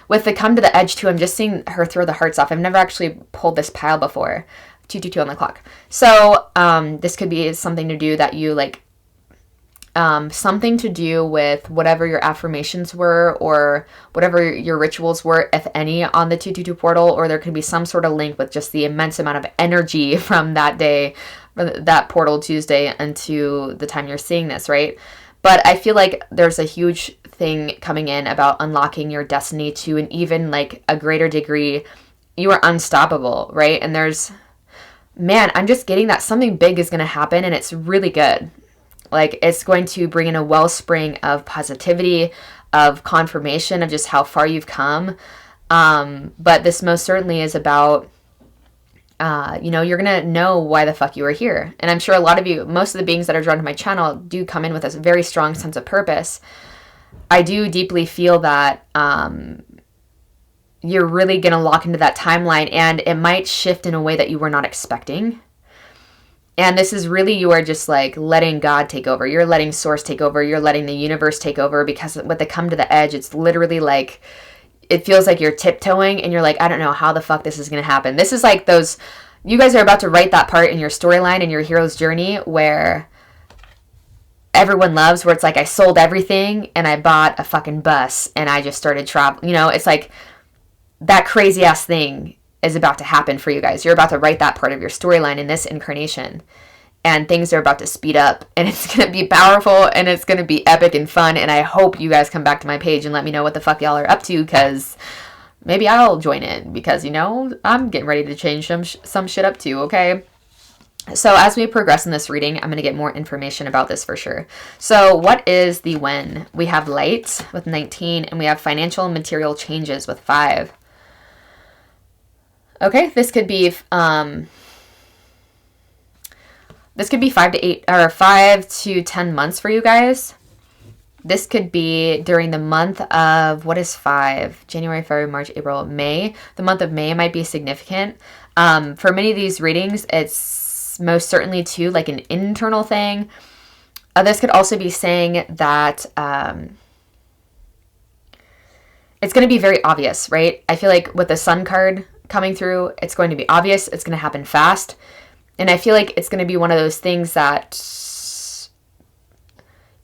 With the come to the edge too, I'm just seeing her throw the hearts off. I've never actually pulled this pile before. 222 on the clock. So this could be something to do that you like, something to do with whatever your affirmations were or whatever your rituals were, if any, on the 222 portal, or there could be some sort of link with just the immense amount of energy from that day, that portal Tuesday, into the time you're seeing this, right? But I feel like there's a huge thing coming in about unlocking your destiny to an even like a greater degree. You are unstoppable, right? And there's, man, I'm just getting that something big is going to happen, and it's really good. Like, it's going to bring in a wellspring of positivity, of confirmation of just how far you've come. But this most certainly is about, you're going to know why the fuck you are here. And I'm sure a lot of you, most of the beings that are drawn to my channel do come in with a very strong sense of purpose. I do deeply feel that you're really going to lock into that timeline, and it might shift in a way that you were not expecting. And this is really, you are just like letting God take over. You're letting source take over. You're letting the universe take over, because with the come to the edge, it's literally like, it feels like you're tiptoeing and you're like, I don't know how the fuck this is going to happen. This is like those, you guys are about to write that part in your storyline in your hero's journey where everyone loves, where it's like, I sold everything and I bought a fucking bus and I just started traveling. It's like that crazy ass thing is about to happen for you guys. You're about to write that part of your storyline in this incarnation, and things are about to speed up, and it's going to be powerful, and it's going to be epic and fun. And I hope you guys come back to my page and let me know what the fuck y'all are up to, because maybe I'll join in, because I'm getting ready to change some shit up too. Okay, so as we progress in this reading, I'm going to get more information about this for sure. So what is the when? We have light with 19, and we have financial and material changes with 5. Okay, this could be 5 to 8 or 5 to 10 months for you guys. This could be during the month of, what is 5? January, February, March, April, May. The month of May might be significant. For many of these readings, it's most certainly too like an internal thing. This could also be saying that it's going to be very obvious, right? I feel like with the Sun card coming through, it's going to be obvious. It's going to happen fast. And I feel like it's going to be one of those things that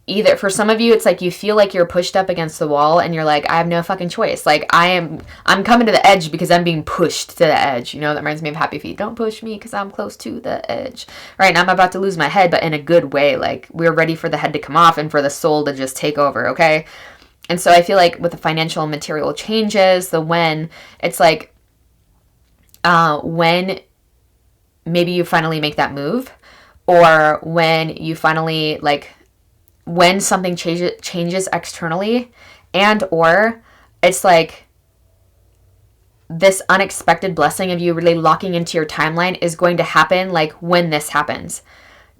either, for some of you, it's like you feel like you're pushed up against the wall and you're like, I have no fucking choice. Like, I'm coming to the edge because I'm being pushed to the edge. That reminds me of Happy Feet. Don't push me because I'm close to the edge. Right now I'm about to lose my head, but in a good way. Like, we're ready for the head to come off and for the soul to just take over, okay? And so I feel like with the financial and material changes, the when, it's like, when maybe you finally make that move, or when you finally, like, when something changes externally, and or it's like this unexpected blessing of you really locking into your timeline is going to happen, like, when this happens.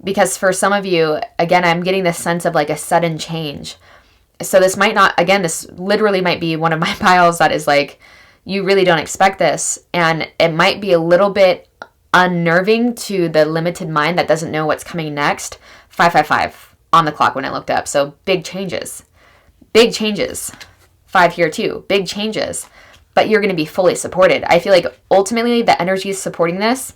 Because for some of you, again, I'm getting this sense of like a sudden change. So this might not, again, this literally might be one of my piles that is like, you really don't expect this, and it might be a little bit unnerving to the limited mind that doesn't know what's coming next. 555 on the clock when I looked up. So big changes. 5 here too, big changes, but you're going to be fully supported. I feel like ultimately the energy supporting this,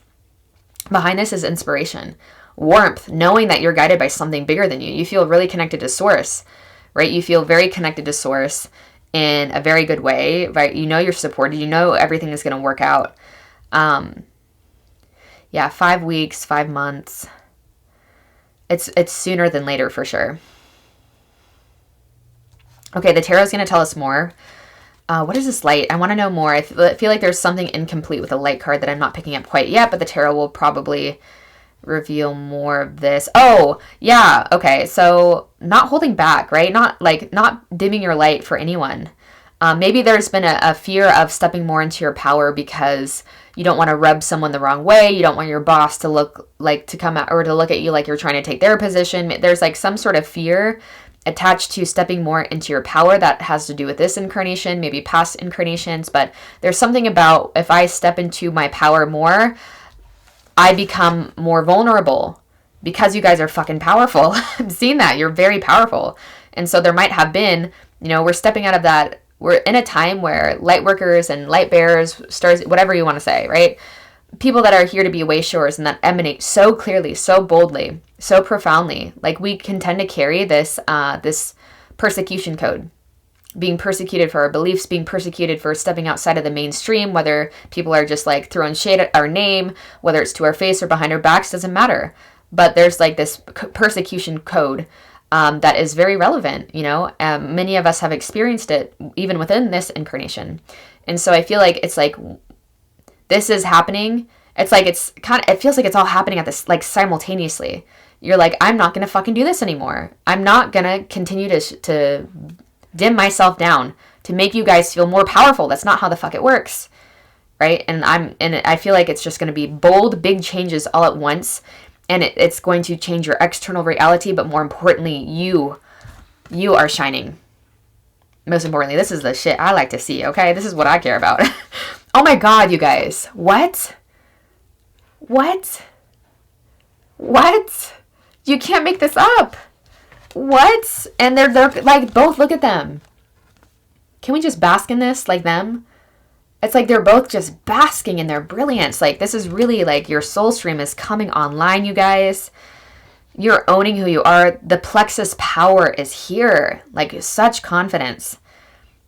behind this, is inspiration, warmth, knowing that you're guided by something bigger than you. You feel really connected to source, right? You feel very connected to source in a very good way, right? You're supported. Everything is going to work out. 5 weeks, 5 months. It's sooner than later for sure. Okay, the tarot is going to tell us more. What is this light? I want to know more. I feel like there's something incomplete with the light card that I'm not picking up quite yet, but the tarot will probably reveal more of this. Oh, yeah. Okay. So not holding back, right? Not dimming your light for anyone. Maybe there's been a fear of stepping more into your power because you don't want to rub someone the wrong way. You don't want your boss to look at you like you're trying to take their position. There's like some sort of fear attached to stepping more into your power that has to do with this incarnation, maybe past incarnations. But there's something about, if I step into my power more, I become more vulnerable because you guys are fucking powerful. I'm seeing that. You're very powerful. And so there might have been, we're stepping out of that. We're in a time where light workers and light bearers, stars, whatever you want to say, right? People that are here to be way showers and that emanate so clearly, so boldly, so profoundly. Like, we can tend to carry this persecution code. Being persecuted for our beliefs, being persecuted for stepping outside of the mainstream, whether people are just like throwing shade at our name, whether it's to our face or behind our backs, doesn't matter. But there's like this persecution code that is very relevant, many of us have experienced it even within this incarnation. And so I feel like it's like, this is happening. It's like, it feels like it's all happening at this, like, simultaneously. You're like, I'm not going to fucking do this anymore. I'm not going to continue to dim myself down to make you guys feel more powerful. That's not how the fuck it works. Right. And I feel like it's just going to be bold, big changes all at once. And it's going to change your external reality. But more importantly, you are shining. Most importantly, this is the shit I like to see. Okay. This is what I care about. Oh my God, you guys. What? You can't make this up. What? And they're like, both, look at them. Can we just bask in this like them? It's like they're both just basking in their brilliance. Like, this is really like your soul stream is coming online, you guys. You're owning who you are. The plexus power is here. Like, such confidence.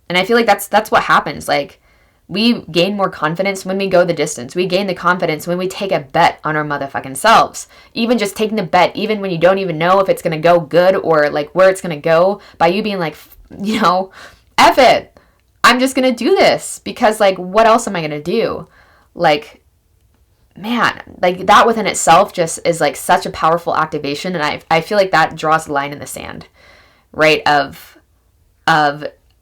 And I feel like that's what happens. Like, we gain more confidence when we go the distance. We gain the confidence when we take a bet on our motherfucking selves. Even just taking the bet, even when you don't even know if it's going to go good or like where it's going to go, by you being like, F it. I'm just going to do this because, like, what else am I going to do? Like, man, like, that within itself just is like such a powerful activation. And I feel like that draws a line in the sand, right? Of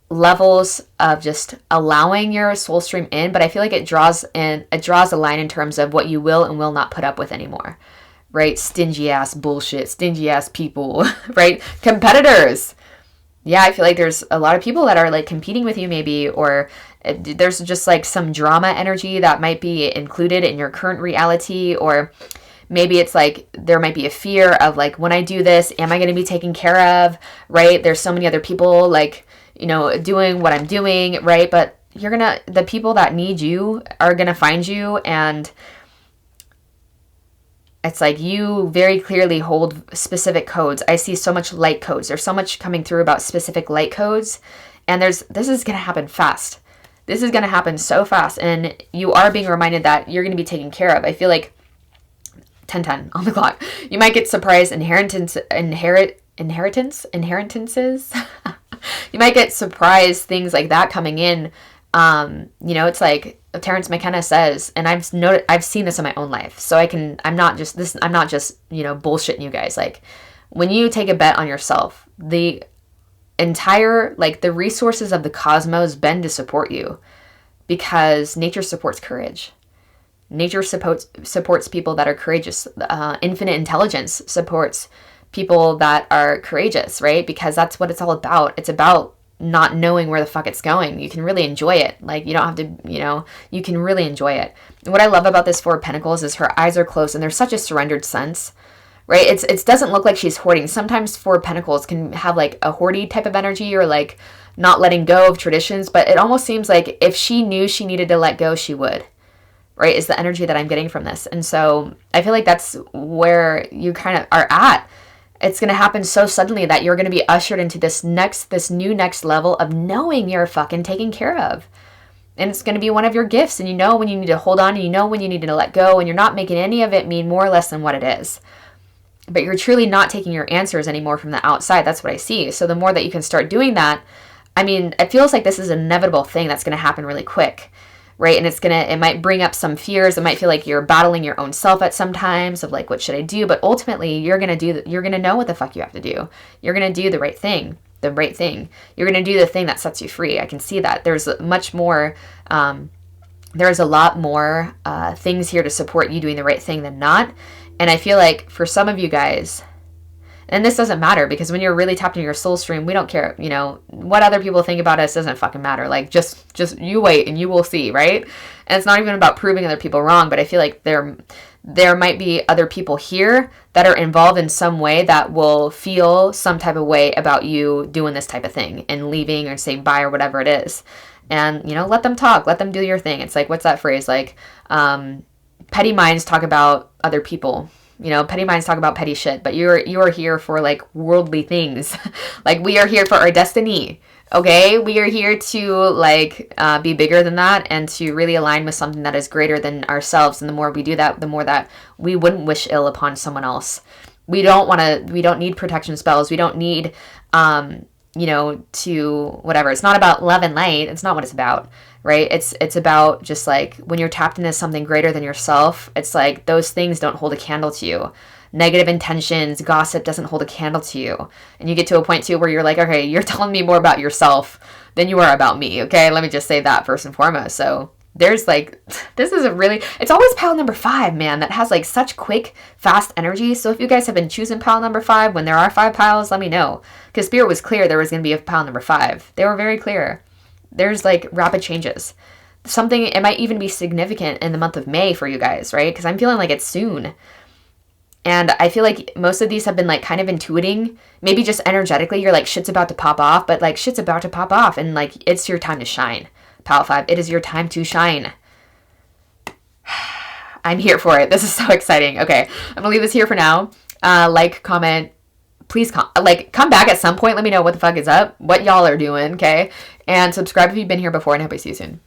levels of just allowing your soul stream in. But I feel like it draws a line in terms of what you will and will not put up with anymore, right? Stingy ass bullshit, stingy ass people, right? Competitors. Yeah, I feel like there's a lot of people that are like competing with you maybe, or there's just like some drama energy that might be included in your current reality, or maybe it's like there might be a fear of like, when I do this, am I going to be taken care of, right? There's so many other people like, doing what I'm doing, right? But the people that need you are going to find you, and it's like you very clearly hold specific codes. I see so much light codes. There's so much coming through about specific light codes. And this is going to happen fast. This is going to happen so fast. And you are being reminded that you're going to be taken care of. I feel like 10:10 on the clock. You might get surprise inheritances. You might get surprise things like that coming in. It's like Terrence McKenna says, and I've seen this in my own life. So I'm not just bullshitting you guys. Like, when you take a bet on yourself, the entire, like, the resources of the cosmos bend to support you, because nature supports courage. Nature supports people that are courageous. Infinite intelligence supports people that are courageous, right? Because that's what it's all about. It's about not knowing where the fuck it's going. You can really enjoy it. Like, you don't have to, you can really enjoy it. And what I love about this Four of Pentacles is her eyes are closed and there's such a surrendered sense, right? It doesn't look like she's hoarding. Sometimes Four of Pentacles can have like a hoardy type of energy, or like not letting go of traditions, but it almost seems like if she knew she needed to let go, she would, right? Is the energy that I'm getting from this. And so I feel like that's where you kind of are at. It's going to happen so suddenly that you're going to be ushered into this new next level of knowing you're fucking taken care of. And it's going to be one of your gifts. And you know when you need to hold on, and you know when you need to let go, and you're not making any of it mean more or less than what it is. But you're truly not taking your answers anymore from the outside. That's what I see. So the more that you can start doing that, I mean, it feels like this is an inevitable thing that's going to happen really quick. Right? And it might bring up some fears. It might feel like you're battling your own self at some times of like, what should I do? But ultimately you're going to know what the fuck you have to do. You're going to do the right thing. You're going to do the thing that sets you free. I can see that. There's much more, there's a lot more things here to support you doing the right thing than not. And I feel like for some of you guys, and this doesn't matter, because when you're really tapped into your soul stream, we don't care, what other people think about us doesn't fucking matter. Like, just you wait and you will see, right? And it's not even about proving other people wrong, but I feel like there there might be other people here that are involved in some way that will feel some type of way about you doing this type of thing and leaving or saying bye or whatever it is. And, let them talk, let them do your thing. It's like, what's that phrase? Like, petty minds talk about other people. Petty minds talk about petty shit, but you are here for like worldly things. Like, we are here for our destiny. Okay, we are here to like be bigger than that and to really align with something that is greater than ourselves. And the more we do that, the more that we wouldn't wish ill upon someone else. We don't need protection spells. We don't need, to whatever. It's not about love and light. It's not what it's about, right? It's about just like when you're tapped into something greater than yourself, it's like those things don't hold a candle to you. Negative intentions, gossip doesn't hold a candle to you. And you get to a point too where you're like, okay, you're telling me more about yourself than you are about me. Okay, let me just say that first and foremost. So there's like, it's always pile number 5, man, that has like such quick, fast energy. So if you guys have been choosing pile number 5, when there are 5 piles, let me know. Because Spirit was clear there was going to be a pile number 5. They were very clear. There's like rapid changes. It might even be significant in the month of May for you guys, right? Because I'm feeling like it's soon. And I feel like most of these have been like kind of intuiting, maybe just energetically, you're like, shit's about to pop off, but like shit's about to pop off and like, it's your time to shine. Pile 5, it is your time to shine. I'm here for it. This is so exciting. Okay, I'm gonna leave this here for now. Like, comment, please come back at some point. Let me know what the fuck is up, what y'all are doing, okay? And subscribe if you've been here before, and I hope I see you soon.